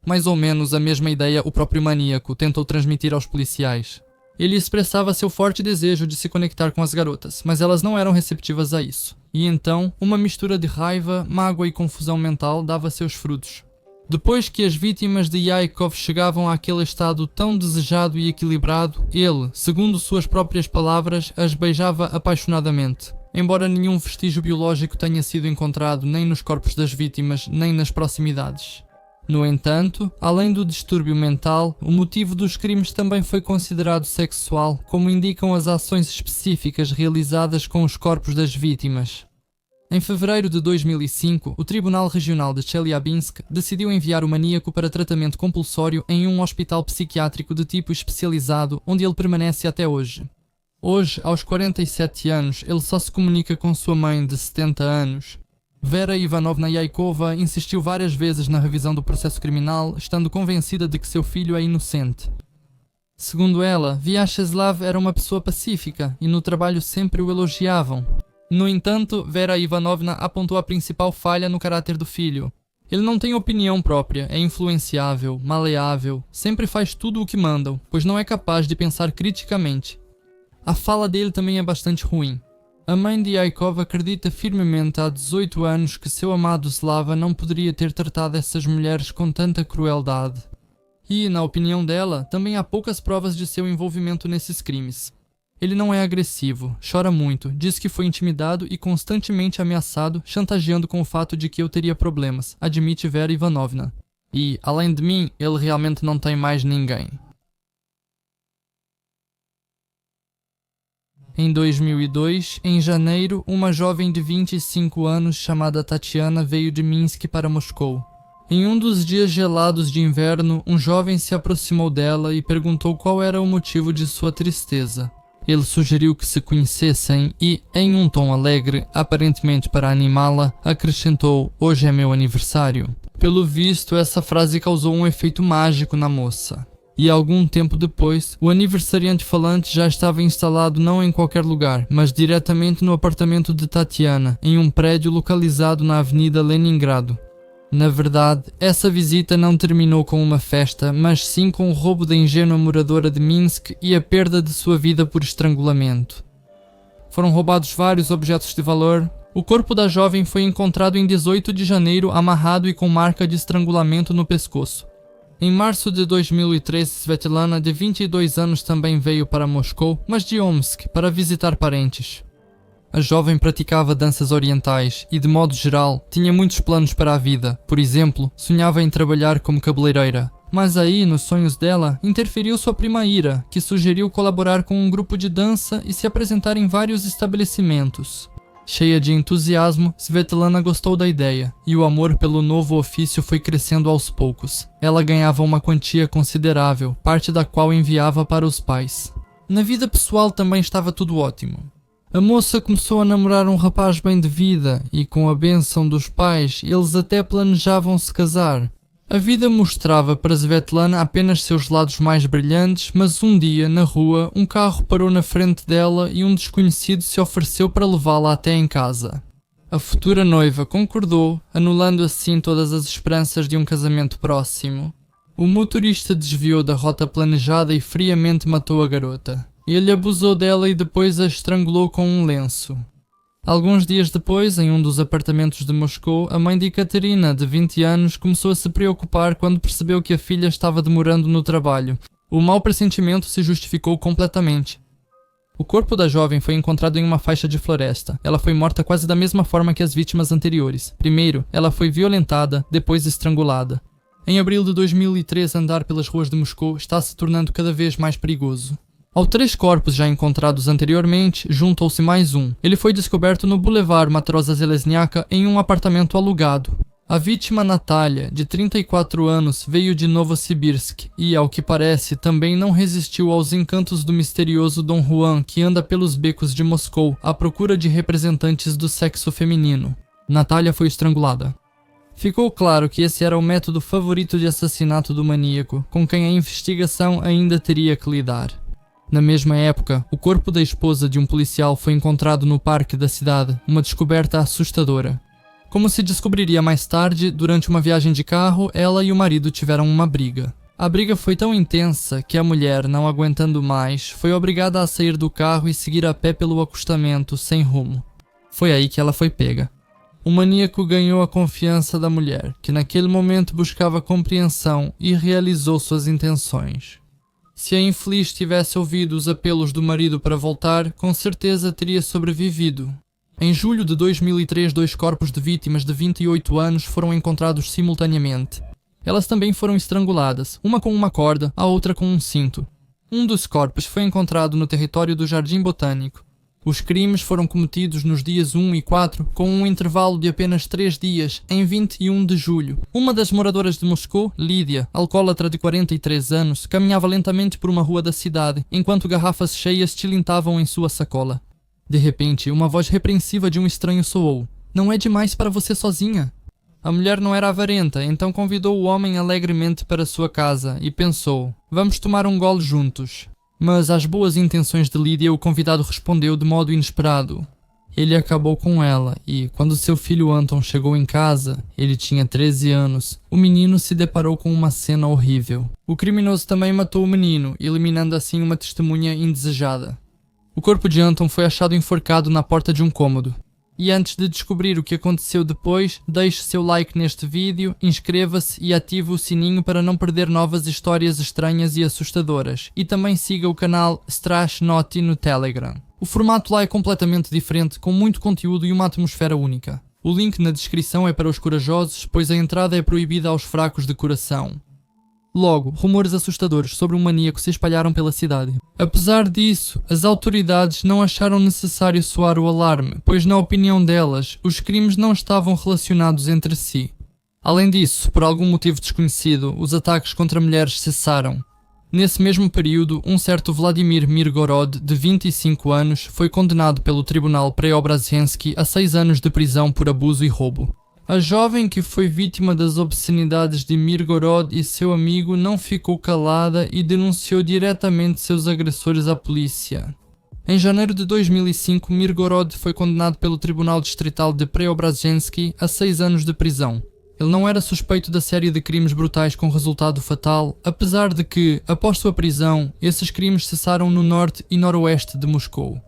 Mais ou menos a mesma ideia o próprio maníaco tentou transmitir aos policiais. Ele expressava seu forte desejo de se conectar com as garotas, mas elas não eram receptivas a isso. E então, uma mistura de raiva, mágoa e confusão mental dava seus frutos. Depois que as vítimas de Yaikov chegavam àquele estado tão desejado e equilibrado, ele, segundo suas próprias palavras, as beijava apaixonadamente. Embora nenhum vestígio biológico tenha sido encontrado nem nos corpos das vítimas, nem nas proximidades. No entanto, além do distúrbio mental, o motivo dos crimes também foi considerado sexual, como indicam as ações específicas realizadas com os corpos das vítimas. Em fevereiro de 2005, o Tribunal Regional de Chelyabinsk decidiu enviar o maníaco para tratamento compulsório em um hospital psiquiátrico de tipo especializado, onde ele permanece até hoje. Hoje, aos 47 anos, ele só se comunica com sua mãe de 70 anos. Vera Ivanovna Yaikova insistiu várias vezes na revisão do processo criminal, estando convencida de que seu filho é inocente. Segundo ela, Vyacheslav era uma pessoa pacífica e no trabalho sempre o elogiavam. No entanto, Vera Ivanovna apontou a principal falha no caráter do filho. Ele não tem opinião própria, é influenciável, maleável, sempre faz tudo o que mandam, pois não é capaz de pensar criticamente. A fala dele também é bastante ruim. A mãe de Yaikov acredita firmemente há 18 anos que seu amado Slava não poderia ter tratado essas mulheres com tanta crueldade. E, na opinião dela, também há poucas provas de seu envolvimento nesses crimes. Ele não é agressivo, chora muito, diz que foi intimidado e constantemente ameaçado, chantageando com o fato de que eu teria problemas, admite Vera Ivanovna. E, além de mim, ele realmente não tem mais ninguém. Em 2002, em janeiro, uma jovem de 25 anos chamada Tatiana veio de Minsk para Moscou. Em um dos dias gelados de inverno, um jovem se aproximou dela e perguntou qual era o motivo de sua tristeza. Ele sugeriu que se conhecessem e, em um tom alegre, aparentemente para animá-la, acrescentou: "Hoje é meu aniversário." Pelo visto, essa frase causou um efeito mágico na moça. E algum tempo depois, o aniversariante falante já estava instalado não em qualquer lugar, mas diretamente no apartamento de Tatiana, em um prédio localizado na Avenida Leningrado. Na verdade, essa visita não terminou com uma festa, mas sim com o roubo da ingênua moradora de Minsk e a perda de sua vida por estrangulamento. Foram roubados vários objetos de valor. O corpo da jovem foi encontrado em 18 de janeiro amarrado e com marca de estrangulamento no pescoço. Em março de 2013, Svetlana, de 22 anos, também veio para Moscou, mas de Omsk, para visitar parentes. A jovem praticava danças orientais e, de modo geral, tinha muitos planos para a vida. Por exemplo, sonhava em trabalhar como cabeleireira. Mas aí, nos sonhos dela, interferiu sua prima Ira, que sugeriu colaborar com um grupo de dança e se apresentar em vários estabelecimentos. Cheia de entusiasmo, Svetlana gostou da ideia, e o amor pelo novo ofício foi crescendo aos poucos. Ela ganhava uma quantia considerável, parte da qual enviava para os pais. Na vida pessoal também estava tudo ótimo. A moça começou a namorar um rapaz bem de vida, e com a bênção dos pais, eles até planejavam se casar. A vida mostrava para Svetlana apenas seus lados mais brilhantes, mas um dia, na rua, um carro parou na frente dela e um desconhecido se ofereceu para levá-la até em casa. A futura noiva concordou, anulando assim todas as esperanças de um casamento próximo. O motorista desviou da rota planejada e friamente matou a garota. Ele abusou dela e depois a estrangulou com um lenço. Alguns dias depois, em um dos apartamentos de Moscou, a mãe de Ekaterina, de 20 anos, começou a se preocupar quando percebeu que a filha estava demorando no trabalho. O mau pressentimento se justificou completamente. O corpo da jovem foi encontrado em uma faixa de floresta. Ela foi morta quase da mesma forma que as vítimas anteriores. Primeiro, ela foi violentada, depois estrangulada. Em abril de 2003, andar pelas ruas de Moscou está se tornando cada vez mais perigoso. Aos 3 corpos já encontrados anteriormente, juntou-se mais um. Ele foi descoberto no Boulevard Matrosa Zeleznyaka em um apartamento alugado. A vítima Natália, de 34 anos, veio de Novosibirsk e, ao que parece, também não resistiu aos encantos do misterioso Dom Juan que anda pelos becos de Moscou à procura de representantes do sexo feminino. Natália foi estrangulada. Ficou claro que esse era o método favorito de assassinato do maníaco, com quem a investigação ainda teria que lidar. Na mesma época, o corpo da esposa de um policial foi encontrado no parque da cidade, uma descoberta assustadora. Como se descobriria mais tarde, durante uma viagem de carro, ela e o marido tiveram uma briga. A briga foi tão intensa que a mulher, não aguentando mais, foi obrigada a sair do carro e seguir a pé pelo acostamento, sem rumo. Foi aí que ela foi pega. O maníaco ganhou a confiança da mulher, que naquele momento buscava compreensão e realizou suas intenções. Se a infeliz tivesse ouvido os apelos do marido para voltar, com certeza teria sobrevivido. Em julho de 2003, 2 corpos de vítimas de 28 anos foram encontrados simultaneamente. Elas também foram estranguladas, uma com uma corda, a outra com um cinto. Um dos corpos foi encontrado no território do Jardim Botânico. Os crimes foram cometidos nos dias 1 e 4, com um intervalo de apenas 3 dias, em 21 de julho. Uma das moradoras de Moscou, Lídia, alcoólatra de 43 anos, caminhava lentamente por uma rua da cidade, enquanto garrafas cheias tilintavam em sua sacola. De repente, uma voz repreensiva de um estranho soou. "Não é demais para você sozinha?" A mulher não era avarenta, então convidou o homem alegremente para sua casa e pensou: "Vamos tomar um gole juntos." Mas às boas intenções de Lídia, o convidado respondeu de modo inesperado. Ele acabou com ela e, quando seu filho Anton chegou em casa, ele tinha 13 anos, o menino se deparou com uma cena horrível. O criminoso também matou o menino, eliminando assim uma testemunha indesejada. O corpo de Anton foi achado enforcado na porta de um cômodo. E antes de descobrir o que aconteceu depois, deixe seu like neste vídeo, inscreva-se e ative o sininho para não perder novas histórias estranhas e assustadoras. E também siga o canal Strash Naughty no Telegram. O formato lá é completamente diferente, com muito conteúdo e uma atmosfera única. O link na descrição é para os corajosos, pois a entrada é proibida aos fracos de coração. Logo, rumores assustadores sobre um maníaco se espalharam pela cidade. Apesar disso, as autoridades não acharam necessário soar o alarme, pois na opinião delas, os crimes não estavam relacionados entre si. Além disso, por algum motivo desconhecido, os ataques contra mulheres cessaram. Nesse mesmo período, um certo Vladimir Mirgorod, de 25 anos, foi condenado pelo Tribunal Preobrazhensky a 6 anos de prisão por abuso e roubo. A jovem que foi vítima das obscenidades de Mirgorod e seu amigo não ficou calada e denunciou diretamente seus agressores à polícia. Em janeiro de 2005, Mirgorod foi condenado pelo Tribunal Distrital de Preobrazhensky a 6 anos de prisão. Ele não era suspeito da série de crimes brutais com resultado fatal, apesar de que, após sua prisão, esses crimes cessaram no norte e noroeste de Moscou.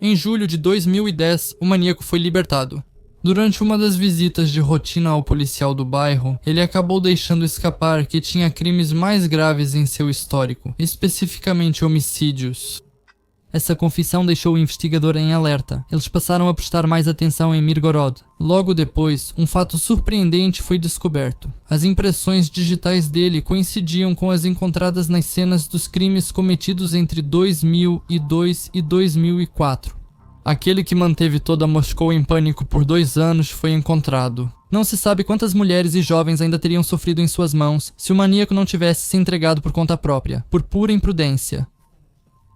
Em julho de 2010, o maníaco foi libertado. Durante uma das visitas de rotina ao policial do bairro, ele acabou deixando escapar que tinha crimes mais graves em seu histórico, especificamente homicídios. Essa confissão deixou o investigador em alerta. Eles passaram a prestar mais atenção em Mirgorod. Logo depois, um fato surpreendente foi descoberto. As impressões digitais dele coincidiam com as encontradas nas cenas dos crimes cometidos entre 2002 e 2004. Aquele que manteve toda Moscou em pânico por 2 anos foi encontrado. Não se sabe quantas mulheres e jovens ainda teriam sofrido em suas mãos se o maníaco não tivesse se entregado por conta própria, por pura imprudência.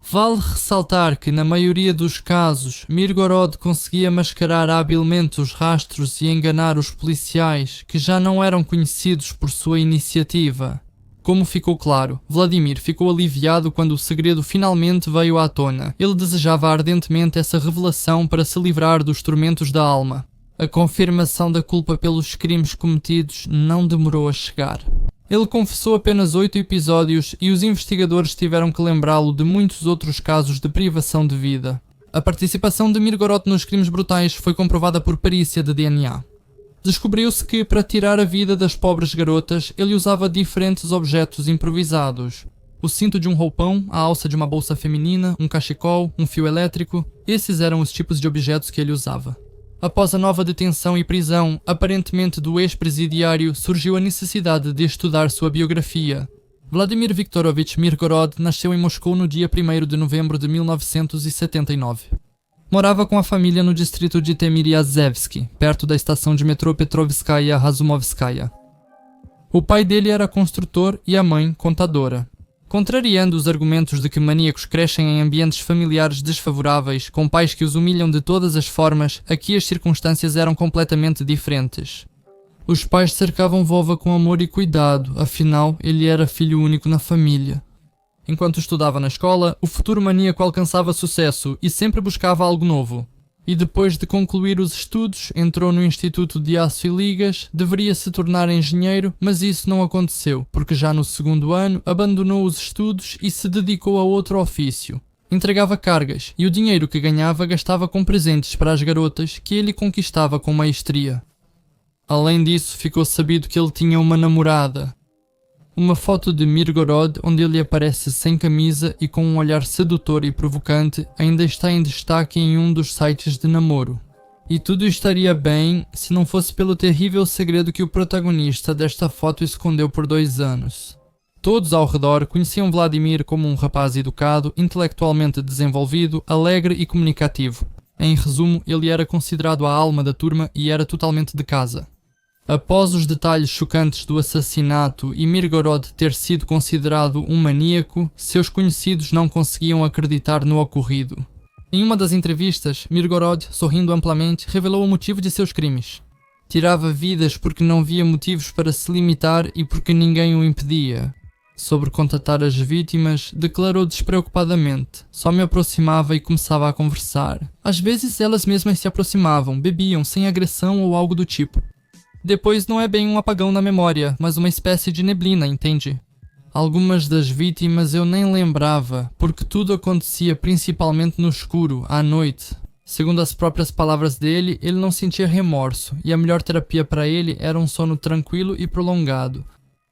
Vale ressaltar que, na maioria dos casos, Mirgorod conseguia mascarar habilmente os rastros e enganar os policiais, que já não eram conhecidos por sua iniciativa. Como ficou claro, Vladimir ficou aliviado quando o segredo finalmente veio à tona. Ele desejava ardentemente essa revelação para se livrar dos tormentos da alma. A confirmação da culpa pelos crimes cometidos não demorou a chegar. Ele confessou apenas 8 episódios e os investigadores tiveram que lembrá-lo de muitos outros casos de privação de vida. A participação de Mirgorod nos crimes brutais foi comprovada por perícia de DNA. Descobriu-se que, para tirar a vida das pobres garotas, ele usava diferentes objetos improvisados. O cinto de um roupão, a alça de uma bolsa feminina, um cachecol, um fio elétrico. Esses eram os tipos de objetos que ele usava. Após a nova detenção e prisão, aparentemente do ex-presidiário, surgiu a necessidade de estudar sua biografia. Vladimir Viktorovich Mirgorod nasceu em Moscou no dia 1º de novembro de 1979. Morava com a família no distrito de Temiriazevsky, perto da estação de metrô Petrovskaya-Razumovskaya. O pai dele era construtor e a mãe, contadora. Contrariando os argumentos de que maníacos crescem em ambientes familiares desfavoráveis, com pais que os humilham de todas as formas, aqui as circunstâncias eram completamente diferentes. Os pais cercavam Vova com amor e cuidado, afinal, ele era filho único na família. Enquanto estudava na escola, o futuro maníaco alcançava sucesso e sempre buscava algo novo. E depois de concluir os estudos, entrou no Instituto de Aço e Ligas, deveria se tornar engenheiro, mas isso não aconteceu, porque já no segundo ano abandonou os estudos e se dedicou a outro ofício. Entregava cargas e o dinheiro que ganhava gastava com presentes para as garotas que ele conquistava com maestria. Além disso, ficou sabido que ele tinha uma namorada. Uma foto de Mirgorod onde ele aparece sem camisa e com um olhar sedutor e provocante ainda está em destaque em um dos sites de namoro. E tudo estaria bem se não fosse pelo terrível segredo que o protagonista desta foto escondeu por 2 anos. Todos ao redor conheciam Vladimir como um rapaz educado, intelectualmente desenvolvido, alegre e comunicativo. Em resumo, ele era considerado a alma da turma e era totalmente de casa. Após os detalhes chocantes do assassinato e Mirgorod ter sido considerado um maníaco, seus conhecidos não conseguiam acreditar no ocorrido. Em uma das entrevistas, Mirgorod, sorrindo amplamente, revelou o motivo de seus crimes. Tirava vidas porque não via motivos para se limitar e porque ninguém o impedia. Sobre contatar as vítimas, declarou despreocupadamente: só me aproximava e começava a conversar. Às vezes elas mesmas se aproximavam, bebiam, sem agressão ou algo do tipo. Depois não é bem um apagão na memória, mas uma espécie de neblina, entende? Algumas das vítimas eu nem lembrava, porque tudo acontecia principalmente no escuro, à noite. Segundo as próprias palavras dele, ele não sentia remorso, e a melhor terapia para ele era um sono tranquilo e prolongado.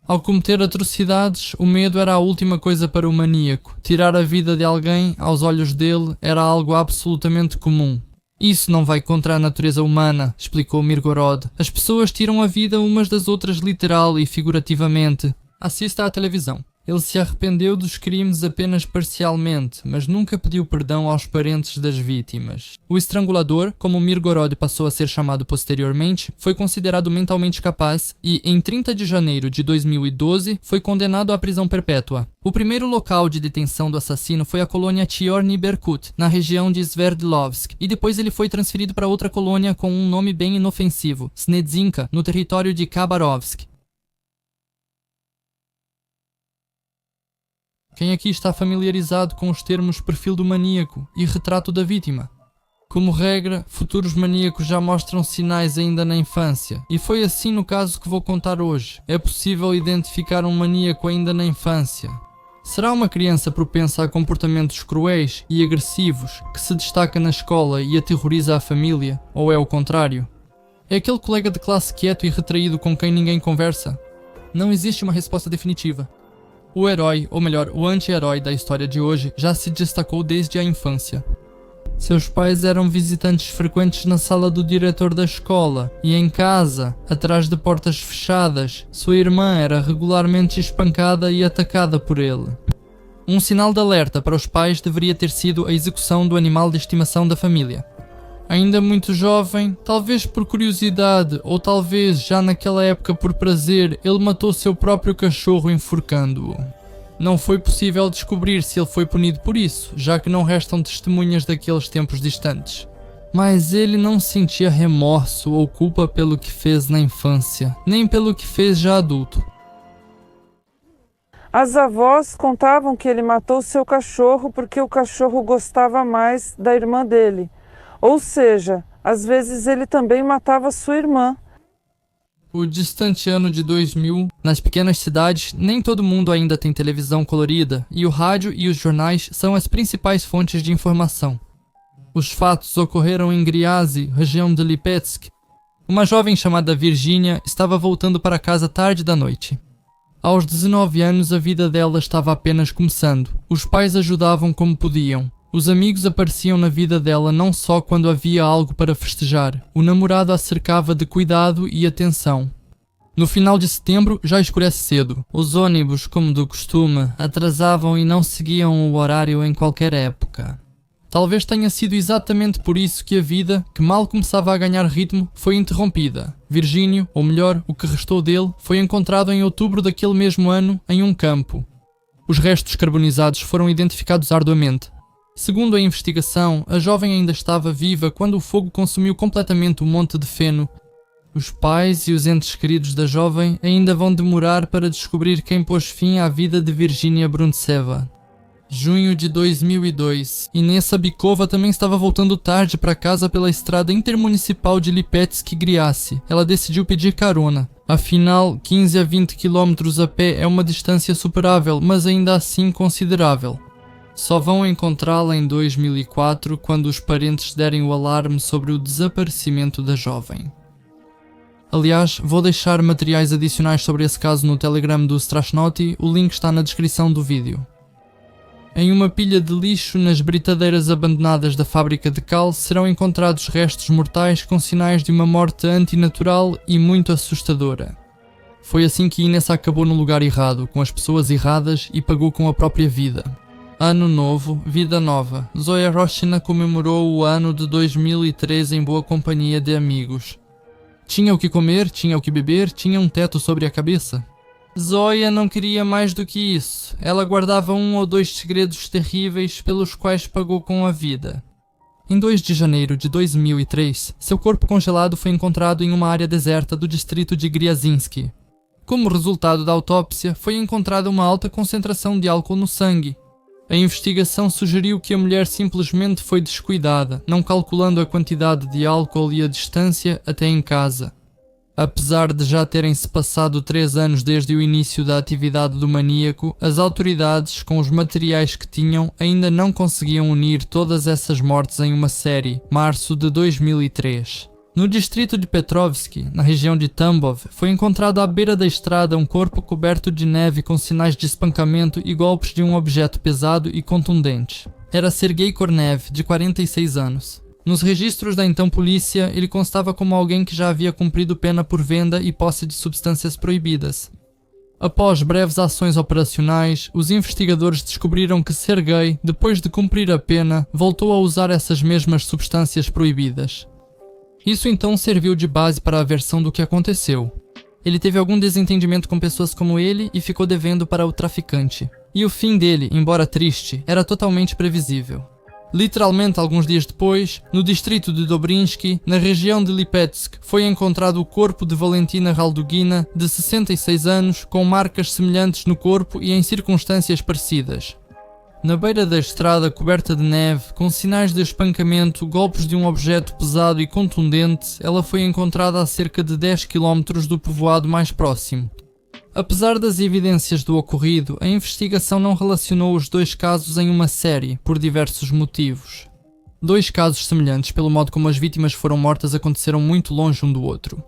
Ao cometer atrocidades, o medo era a última coisa para o maníaco. Tirar a vida de alguém, aos olhos dele, era algo absolutamente comum. Isso não vai contra a natureza humana, explicou Mirgorod. As pessoas tiram a vida umas das outras literal e figurativamente. Assista à televisão. Ele se arrependeu dos crimes apenas parcialmente, mas nunca pediu perdão aos parentes das vítimas. O estrangulador, como Mirgorod passou a ser chamado posteriormente, foi considerado mentalmente capaz e, em 30 de janeiro de 2012, foi condenado à prisão perpétua. O primeiro local de detenção do assassino foi a colônia Chyorny Berkut, na região de Sverdlovsk, e depois ele foi transferido para outra colônia com um nome bem inofensivo, Snedzinka, no território de Khabarovsk. Quem aqui está familiarizado com os termos perfil do maníaco e retrato da vítima? Como regra, futuros maníacos já mostram sinais ainda na infância, e foi assim no caso que vou contar hoje. É possível identificar um maníaco ainda na infância. Será uma criança propensa a comportamentos cruéis e agressivos, que se destaca na escola e aterroriza a família, ou é o contrário? É aquele colega de classe quieto e retraído com quem ninguém conversa? Não existe uma resposta definitiva. O herói, ou melhor, o anti-herói da história de hoje, já se destacou desde a infância. Seus pais eram visitantes frequentes na sala do diretor da escola, e em casa, atrás de portas fechadas, sua irmã era regularmente espancada e atacada por ele. Um sinal de alerta para os pais deveria ter sido a execução do animal de estimação da família. Ainda muito jovem, talvez por curiosidade ou talvez já naquela época por prazer, ele matou seu próprio cachorro enforcando-o. Não foi possível descobrir se ele foi punido por isso, já que não restam testemunhas daqueles tempos distantes. Mas ele não sentia remorso ou culpa pelo que fez na infância, nem pelo que fez já adulto. As avós contavam que ele matou seu cachorro porque o cachorro gostava mais da irmã dele. Ou seja, às vezes ele também matava sua irmã. O distante ano de 2000, nas pequenas cidades, nem todo mundo ainda tem televisão colorida, e o rádio e os jornais são as principais fontes de informação. Os fatos ocorreram em Griazi, região de Lipetsk. Uma jovem chamada Virginia estava voltando para casa tarde da noite. Aos 19 anos, a vida dela estava apenas começando. Os pais ajudavam como podiam. Os amigos apareciam na vida dela não só quando havia algo para festejar. O namorado a cercava de cuidado e atenção. No final de setembro, já escurece cedo. Os ônibus, como do costume, atrasavam e não seguiam o horário em qualquer época. Talvez tenha sido exatamente por isso que a vida, que mal começava a ganhar ritmo, foi interrompida. Virgínio, ou melhor, o que restou dele, foi encontrado em outubro daquele mesmo ano, em um campo. Os restos carbonizados foram identificados arduamente. Segundo a investigação, a jovem ainda estava viva quando o fogo consumiu completamente o monte de feno. Os pais e os entes queridos da jovem ainda vão demorar para descobrir quem pôs fim à vida de Virginia Bruntseva. Junho de 2002. Inês Sabikova também estava voltando tarde para casa pela estrada intermunicipal de Lipetsk-Griazi. Ela decidiu pedir carona. Afinal, 15 a 20 km a pé é uma distância superável, mas ainda assim considerável. Só vão encontrá-la em 2004, quando os parentes derem o alarme sobre o desaparecimento da jovem. Aliás, vou deixar materiais adicionais sobre esse caso no Telegram do Strashnoti, o link está na descrição do vídeo. Em uma pilha de lixo nas britadeiras abandonadas da fábrica de cal serão encontrados restos mortais com sinais de uma morte antinatural e muito assustadora. Foi assim que Inês acabou no lugar errado, com as pessoas erradas e pagou com a própria vida. Ano novo, vida nova. Zoya Roshina comemorou o ano de 2003 em boa companhia de amigos. Tinha o que comer, tinha o que beber, tinha um teto sobre a cabeça. Zoya não queria mais do que isso. Ela guardava 1 ou 2 segredos terríveis pelos quais pagou com a vida. Em 2 de janeiro de 2003, seu corpo congelado foi encontrado em uma área deserta do distrito de Griazinski. Como resultado da autópsia, foi encontrada uma alta concentração de álcool no sangue. A investigação sugeriu que a mulher simplesmente foi descuidada, não calculando a quantidade de álcool e a distância até em casa. Apesar de já terem-se passado 3 anos desde o início da atividade do maníaco, as autoridades, com os materiais que tinham, ainda não conseguiam unir todas essas mortes em uma série. Março de 2003. No distrito de Petrovsky, na região de Tambov, foi encontrado à beira da estrada um corpo coberto de neve com sinais de espancamento e golpes de um objeto pesado e contundente. Era Sergei Kornev, de 46 anos. Nos registros da então polícia, ele constava como alguém que já havia cumprido pena por venda e posse de substâncias proibidas. Após breves ações operacionais, os investigadores descobriram que Sergei, depois de cumprir a pena, voltou a usar essas mesmas substâncias proibidas. Isso então serviu de base para a versão do que aconteceu. Ele teve algum desentendimento com pessoas como ele e ficou devendo para o traficante. E o fim dele, embora triste, era totalmente previsível. Literalmente alguns dias depois, no distrito de Dobrinsky, na região de Lipetsk, foi encontrado o corpo de Valentina Raldugina, de 66 anos, com marcas semelhantes no corpo e em circunstâncias parecidas. Na beira da estrada coberta de neve, com sinais de espancamento, golpes de um objeto pesado e contundente, ela foi encontrada a cerca de 10 km do povoado mais próximo. Apesar das evidências do ocorrido, a investigação não relacionou os 2 casos em uma série, por diversos motivos. 2 casos semelhantes pelo modo como as vítimas foram mortas aconteceram muito longe um do outro.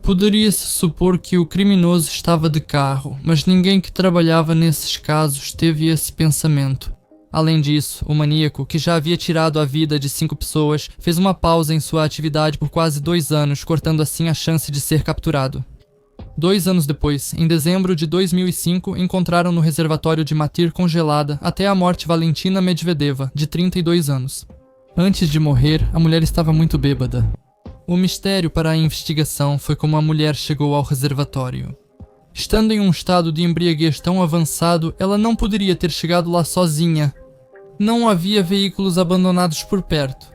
Poderia-se supor que o criminoso estava de carro, mas ninguém que trabalhava nesses casos teve esse pensamento. Além disso, o maníaco, que já havia tirado a vida de 5 pessoas, fez uma pausa em sua atividade por quase 2 anos, cortando assim a chance de ser capturado. 2 anos depois, em dezembro de 2005, encontraram no reservatório de Matir congelada até a morte Valentina Medvedeva, de 32 anos. Antes de morrer, a mulher estava muito bêbada. O mistério para a investigação foi como a mulher chegou ao reservatório. Estando em um estado de embriaguez tão avançado, ela não poderia ter chegado lá sozinha. Não havia veículos abandonados por perto.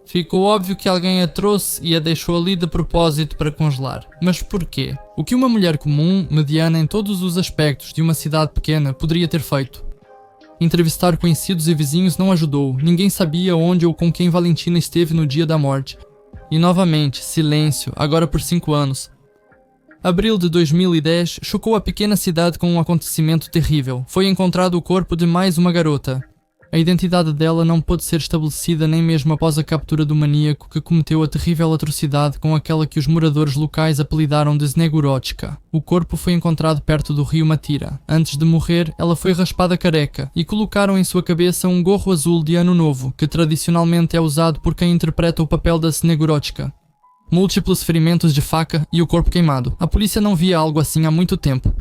Ficou óbvio que alguém a trouxe e a deixou ali de propósito para congelar. Mas porquê? O que uma mulher comum, mediana em todos os aspectos de uma cidade pequena, poderia ter feito? Entrevistar conhecidos e vizinhos não ajudou. Ninguém sabia onde ou com quem Valentina esteve no dia da morte. E novamente, silêncio, agora por 5 anos. Abril de 2010 chocou a pequena cidade com um acontecimento terrível. Foi encontrado o corpo de mais uma garota. A identidade dela não pôde ser estabelecida nem mesmo após a captura do maníaco que cometeu a terrível atrocidade com aquela que os moradores locais apelidaram de Snegurotchka. O corpo foi encontrado perto do rio Matira. Antes de morrer, ela foi raspada careca e colocaram em sua cabeça um gorro azul de ano novo, que tradicionalmente é usado por quem interpreta o papel da Snegurotchka. Múltiplos ferimentos de faca e o corpo queimado. A polícia não via algo assim há muito tempo.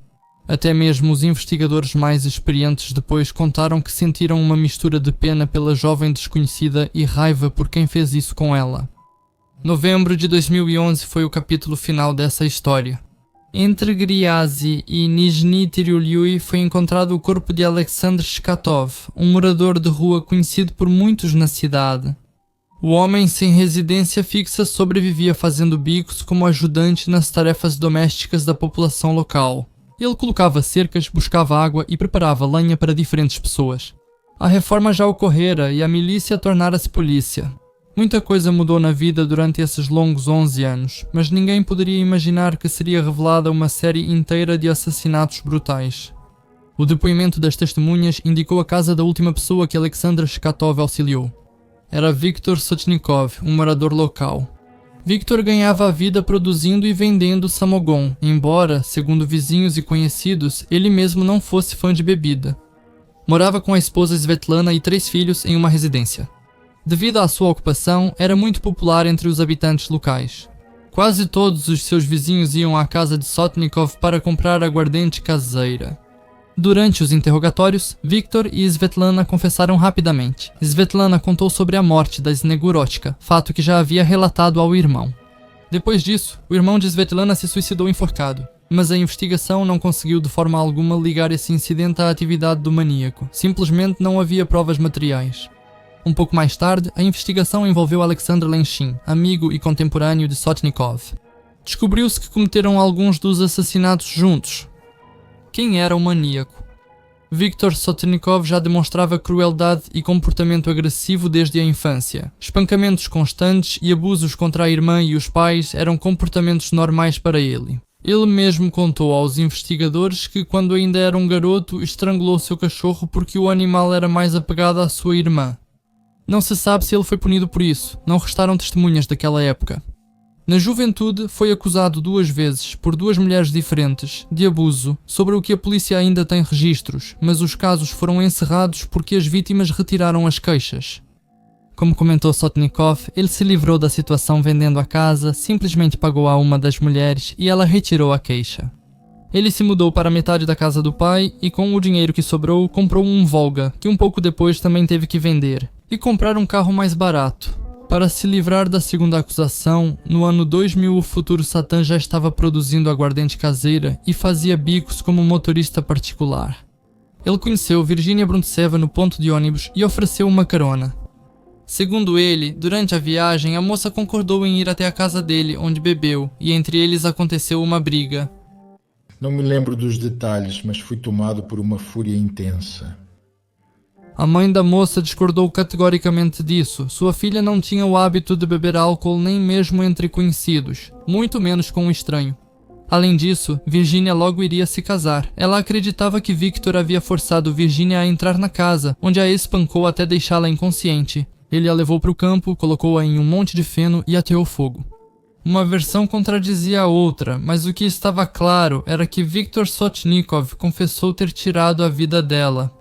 Até mesmo os investigadores mais experientes depois contaram que sentiram uma mistura de pena pela jovem desconhecida e raiva por quem fez isso com ela. Novembro de 2011 foi o capítulo final dessa história. Entre Griazi e Nizhny Tyrolyui foi encontrado o corpo de Alexander Shkatov, um morador de rua conhecido por muitos na cidade. O homem sem residência fixa sobrevivia fazendo bicos como ajudante nas tarefas domésticas da população local. Ele colocava cercas, buscava água e preparava lenha para diferentes pessoas. A reforma já ocorrera e a milícia tornara-se polícia. Muita coisa mudou na vida durante esses longos 11 anos, mas ninguém poderia imaginar que seria revelada uma série inteira de assassinatos brutais. O depoimento das testemunhas indicou a casa da última pessoa que Alexander Shkatov auxiliou. Era Viktor Sotnikov, um morador local. Viktor ganhava a vida produzindo e vendendo samogon, embora, segundo vizinhos e conhecidos, ele mesmo não fosse fã de bebida. Morava com a esposa Svetlana e 3 filhos em uma residência. Devido à sua ocupação, era muito popular entre os habitantes locais. Quase todos os seus vizinhos iam à casa de Sotnikov para comprar aguardente caseira. Durante os interrogatórios, Viktor e Svetlana confessaram rapidamente. Svetlana contou sobre a morte da Snegurotchka, fato que já havia relatado ao irmão. Depois disso, o irmão de Svetlana se suicidou enforcado, mas a investigação não conseguiu de forma alguma ligar esse incidente à atividade do maníaco. Simplesmente não havia provas materiais. Um pouco mais tarde, a investigação envolveu Alexander Lenshin, amigo e contemporâneo de Sotnikov. Descobriu-se que cometeram alguns dos assassinatos juntos. Quem era o maníaco? Viktor Sotnikov já demonstrava crueldade e comportamento agressivo desde a infância. Espancamentos constantes e abusos contra a irmã e os pais eram comportamentos normais para ele. Ele mesmo contou aos investigadores que, quando ainda era um garoto, estrangulou seu cachorro porque o animal era mais apegado à sua irmã. Não se sabe se ele foi punido por isso, não restaram testemunhas daquela época. Na juventude, foi acusado 2 vezes, por 2 mulheres diferentes, de abuso, sobre o que a polícia ainda tem registros, mas os casos foram encerrados porque as vítimas retiraram as queixas. Como comentou Sotnikov, ele se livrou da situação vendendo a casa, simplesmente pagou a uma das mulheres e ela retirou a queixa. Ele se mudou para metade da casa do pai e, com o dinheiro que sobrou, comprou um Volga, que um pouco depois também teve que vender, e comprar um carro mais barato. Para se livrar da segunda acusação, no ano 2000 o futuro Satã já estava produzindo aguardente caseira e fazia bicos como motorista particular. Ele conheceu Virginia Bruntseva no ponto de ônibus e ofereceu uma carona. Segundo ele, durante a viagem a moça concordou em ir até a casa dele, onde bebeu, e entre eles aconteceu uma briga. Não me lembro dos detalhes, mas fui tomado por uma fúria intensa. A mãe da moça discordou categoricamente disso. Sua filha não tinha o hábito de beber álcool nem mesmo entre conhecidos, muito menos com um estranho. Além disso, Virginia logo iria se casar. Ela acreditava que Viktor havia forçado Virginia a entrar na casa, onde a espancou até deixá-la inconsciente. Ele a levou para o campo, colocou-a em um monte de feno e ateou fogo. Uma versão contradizia a outra, mas o que estava claro era que Viktor Sotnikov confessou ter tirado a vida dela.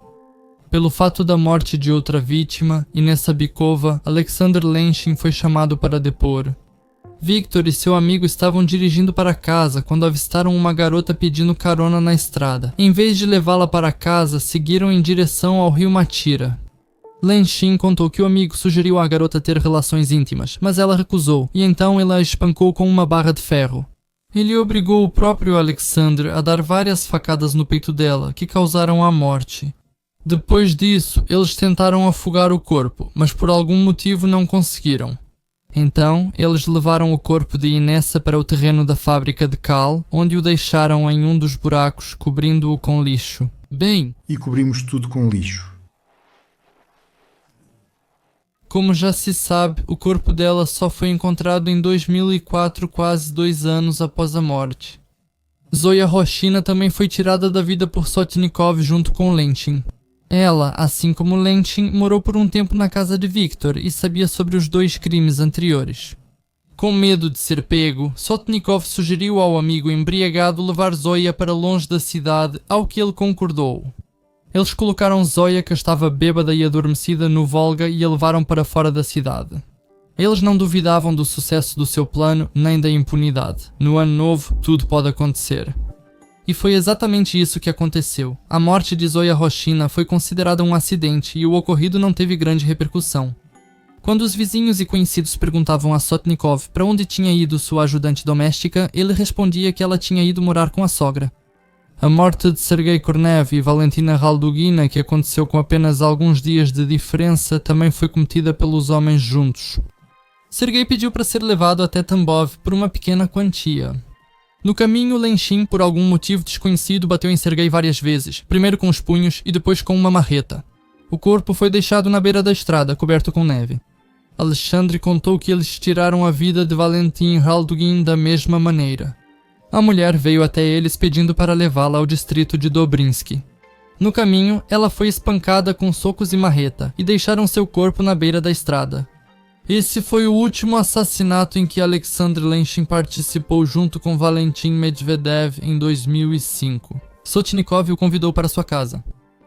Pelo fato da morte de outra vítima, Inessa Bikova, Alexander Lenshin foi chamado para depor. Viktor e seu amigo estavam dirigindo para casa quando avistaram uma garota pedindo carona na estrada. Em vez de levá-la para casa, seguiram em direção ao rio Matira. Lenshin contou que o amigo sugeriu à garota ter relações íntimas, mas ela recusou, e então ele a espancou com uma barra de ferro. Ele obrigou o próprio Alexander a dar várias facadas no peito dela, que causaram a morte. Depois disso, eles tentaram afogar o corpo, mas por algum motivo não conseguiram. Então, eles levaram o corpo de Inessa para o terreno da fábrica de cal, onde o deixaram em um dos buracos, cobrindo-o com lixo. Bem, E cobrimos tudo com lixo. como já se sabe, o corpo dela só foi encontrado em 2004, quase 2 anos após a morte. Zoya Roshina também foi tirada da vida por Sotnikov junto com Lentin. Ela, assim como Lentin, morou por um tempo na casa de Viktor e sabia sobre os 2 crimes anteriores. Com medo de ser pego, Sotnikov sugeriu ao amigo embriagado levar Zoya para longe da cidade, ao que ele concordou. Eles colocaram Zoya, que estava bêbada e adormecida, no Volga e a levaram para fora da cidade. Eles não duvidavam do sucesso do seu plano, nem da impunidade. No ano novo, tudo pode acontecer. E foi exatamente isso que aconteceu. A morte de Zoya Roshina foi considerada um acidente e o ocorrido não teve grande repercussão. Quando os vizinhos e conhecidos perguntavam a Sotnikov para onde tinha ido sua ajudante doméstica, ele respondia que ela tinha ido morar com a sogra. A morte de Sergei Kornev e Valentina Raldugina, que aconteceu com apenas alguns dias de diferença, também foi cometida pelos homens juntos. Sergei pediu para ser levado até Tambov por uma pequena quantia. No caminho, Lentin, por algum motivo desconhecido, bateu em Sergei várias vezes, primeiro com os punhos e depois com uma marreta. O corpo foi deixado na beira da estrada, coberto com neve. Alexandre contou que eles tiraram a vida de Valentin Raldugin da mesma maneira. A mulher veio até eles pedindo para levá-la ao distrito de Dobrinsky. No caminho, ela foi espancada com socos e marreta e deixaram seu corpo na beira da estrada. Esse foi o último assassinato em que Alexander Lentin participou junto com Valentin Medvedev em 2005. Sotnikov o convidou para sua casa.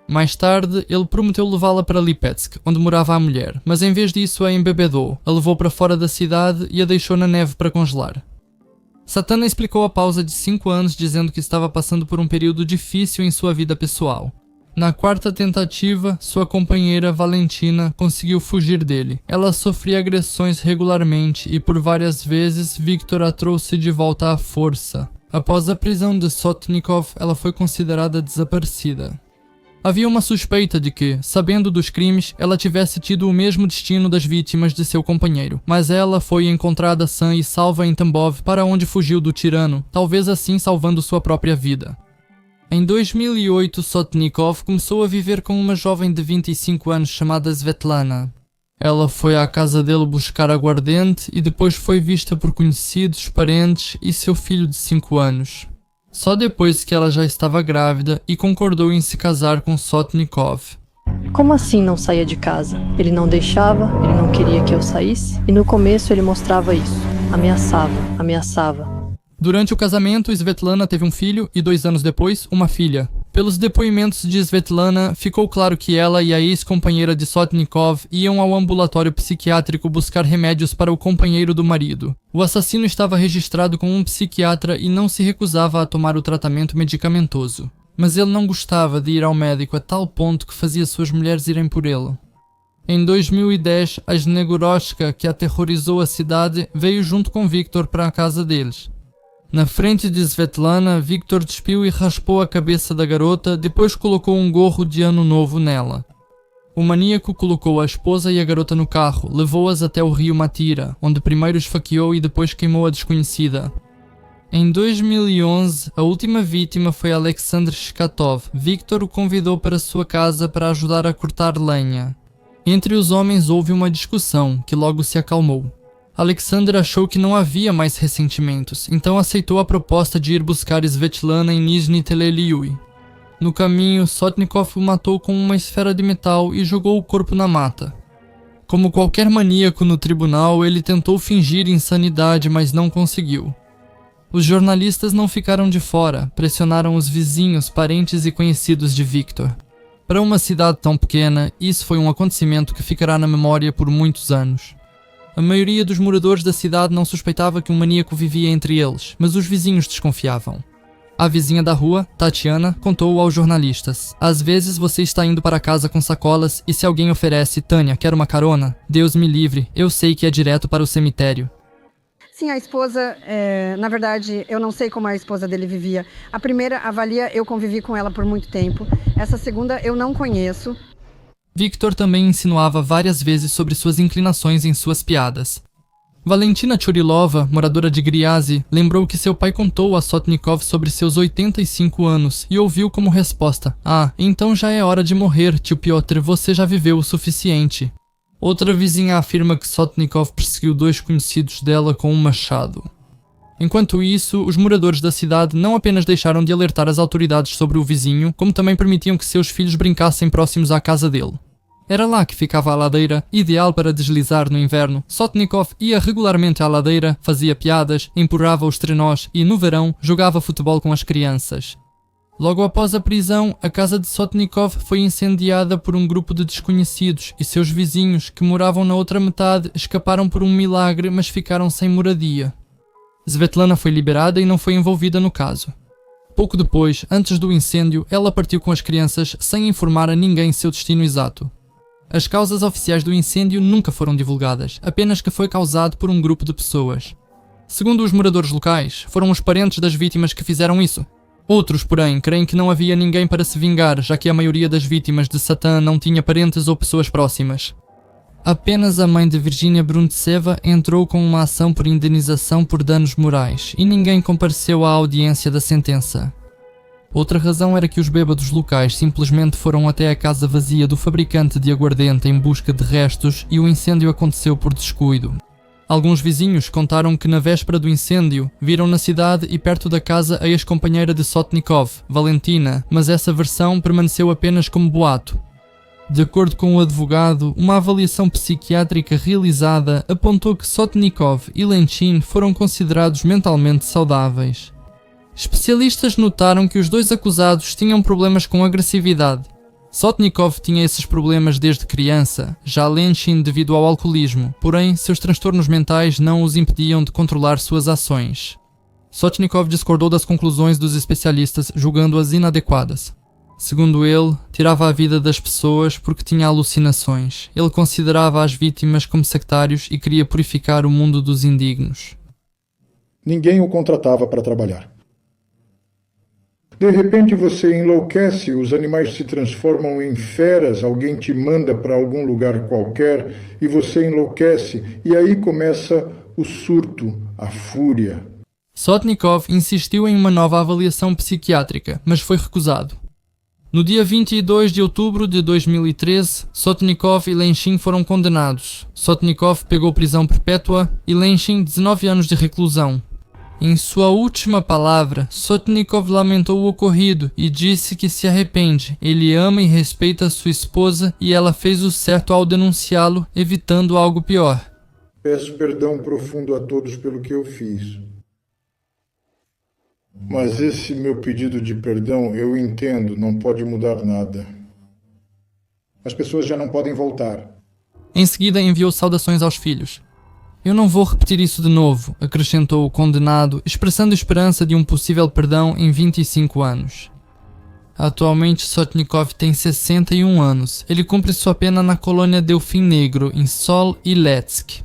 Mais tarde, ele prometeu levá-la para Lipetsk, onde morava a mulher, mas em vez disso a embebedou, a levou para fora da cidade e a deixou na neve para congelar. Satana explicou a pausa de 5 anos dizendo que estava passando por um período difícil em sua vida pessoal. Na 4ª tentativa, sua companheira Valentina conseguiu fugir dele. Ela sofria agressões regularmente e por várias vezes Viktor a trouxe de volta à força. Após a prisão de Sotnikov, ela foi considerada desaparecida. Havia uma suspeita de que, sabendo dos crimes, ela tivesse tido o mesmo destino das vítimas de seu companheiro, mas ela foi encontrada sã e salva em Tambov, para onde fugiu do tirano, talvez assim salvando sua própria vida. Em 2008, Sotnikov começou a viver com uma jovem de 25 anos chamada Svetlana. Ela foi à casa dele buscar aguardente e depois foi vista por conhecidos, parentes e seu filho de 5 anos. Só depois que ela já estava grávida e concordou em se casar com Sotnikov. Como assim não saía de casa? Ele não deixava, ele não queria que eu saísse, e no começo ele mostrava isso. Ameaçava. Durante o casamento, Svetlana teve um filho e 2 anos depois, uma filha. Pelos depoimentos de Svetlana, ficou claro que ela e a ex-companheira de Sotnikov iam ao ambulatório psiquiátrico buscar remédios para o companheiro do marido. O assassino estava registrado com um psiquiatra e não se recusava a tomar o tratamento medicamentoso. Mas ele não gostava de ir ao médico a tal ponto que fazia suas mulheres irem por ele. Em 2010, a Snegoroshka, que aterrorizou a cidade, veio junto com Viktor para a casa deles. Na frente de Svetlana, Viktor despiu e raspou a cabeça da garota, depois colocou um gorro de ano novo nela. O maníaco colocou a esposa e a garota no carro, levou-as até o rio Matira, onde primeiro esfaqueou e depois queimou a desconhecida. Em 2011, a última vítima foi Alexander Shkatov. Viktor o convidou para sua casa para ajudar a cortar lenha. Entre os homens houve uma discussão, que logo se acalmou. Alexander achou que não havia mais ressentimentos, então aceitou a proposta de ir buscar Svetlana em Nizhny Teleliui. No caminho, Sotnikov o matou com uma esfera de metal e jogou o corpo na mata. Como qualquer maníaco no tribunal, ele tentou fingir insanidade, mas não conseguiu. Os jornalistas não ficaram de fora, pressionaram os vizinhos, parentes e conhecidos de Viktor. Para uma cidade tão pequena, isso foi um acontecimento que ficará na memória por muitos anos. A maioria dos moradores da cidade não suspeitava que um maníaco vivia entre eles, mas os vizinhos desconfiavam. A vizinha da rua, Tatiana, contou aos jornalistas: "Às vezes você está indo para casa com sacolas e se alguém oferece, 'Tânia, quer uma carona?' Deus me livre, eu sei que é direto para o cemitério." Sim, a esposa, na verdade, eu não sei como a esposa dele vivia. A primeira, a Valia, eu convivi com ela por muito tempo. Essa segunda, eu não conheço. Victor também insinuava várias vezes sobre suas inclinações em suas piadas. Valentina Churilova, moradora de Griazi, lembrou que seu pai contou a Sotnikov sobre seus 85 anos e ouviu como resposta: "Ah, então já é hora de morrer, tio Piotr, você já viveu o suficiente." Outra vizinha afirma que Sotnikov perseguiu 2 conhecidos dela com um machado. Enquanto isso, os moradores da cidade não apenas deixaram de alertar as autoridades sobre o vizinho, como também permitiam que seus filhos brincassem próximos à casa dele. Era lá que ficava a ladeira, ideal para deslizar no inverno. Sotnikov ia regularmente à ladeira, fazia piadas, empurrava os trenós e, no verão, jogava futebol com as crianças. Logo após a prisão, a casa de Sotnikov foi incendiada por um grupo de desconhecidos e seus vizinhos, que moravam na outra metade, escaparam por um milagre, mas ficaram sem moradia. Svetlana foi liberada e não foi envolvida no caso. Pouco depois, antes do incêndio, ela partiu com as crianças sem informar a ninguém seu destino exato. As causas oficiais do incêndio nunca foram divulgadas, apenas que foi causado por um grupo de pessoas. Segundo os moradores locais, foram os parentes das vítimas que fizeram isso. Outros, porém, creem que não havia ninguém para se vingar, já que a maioria das vítimas de Satã não tinha parentes ou pessoas próximas. Apenas a mãe de Virginia Bruntseva entrou com uma ação por indenização por danos morais e ninguém compareceu à audiência da sentença. Outra razão era que os bêbados locais simplesmente foram até a casa vazia do fabricante de aguardente em busca de restos e o incêndio aconteceu por descuido. Alguns vizinhos contaram que na véspera do incêndio viram na cidade e perto da casa a ex-companheira de Sotnikov, Valentina, mas essa versão permaneceu apenas como boato. De acordo com o advogado, uma avaliação psiquiátrica realizada apontou que Sotnikov e Lenchin foram considerados mentalmente saudáveis. Especialistas notaram que os 2 acusados tinham problemas com agressividade. Sotnikov tinha esses problemas desde criança, já Lenchin devido ao alcoolismo, porém seus transtornos mentais não os impediam de controlar suas ações. Sotnikov discordou das conclusões dos especialistas, julgando-as inadequadas. Segundo ele, tirava a vida das pessoas porque tinha alucinações. Ele considerava as vítimas como sectários e queria purificar o mundo dos indignos. Ninguém o contratava para trabalhar. De repente você enlouquece, os animais se transformam em feras, alguém te manda para algum lugar qualquer e você enlouquece, e aí começa o surto, a fúria. Sotnikov insistiu em uma nova avaliação psiquiátrica, mas foi recusado. No dia 22 de outubro de 2013, Sotnikov e Lenchin foram condenados. Sotnikov pegou prisão perpétua e Lenchin 19 anos de reclusão. Em sua última palavra, Sotnikov lamentou o ocorrido e disse que se arrepende. Ele ama e respeita sua esposa e ela fez o certo ao denunciá-lo, evitando algo pior. Peço perdão profundo a todos pelo que eu fiz. Mas esse meu pedido de perdão, eu entendo, não pode mudar nada. As pessoas já não podem voltar. Em seguida enviou saudações aos filhos. "Eu não vou repetir isso de novo", acrescentou o condenado, expressando esperança de um possível perdão em 25 anos. Atualmente Sotnikov tem 61 anos. Ele cumpre sua pena na colônia Delfim Negro, em Sol Iletsk.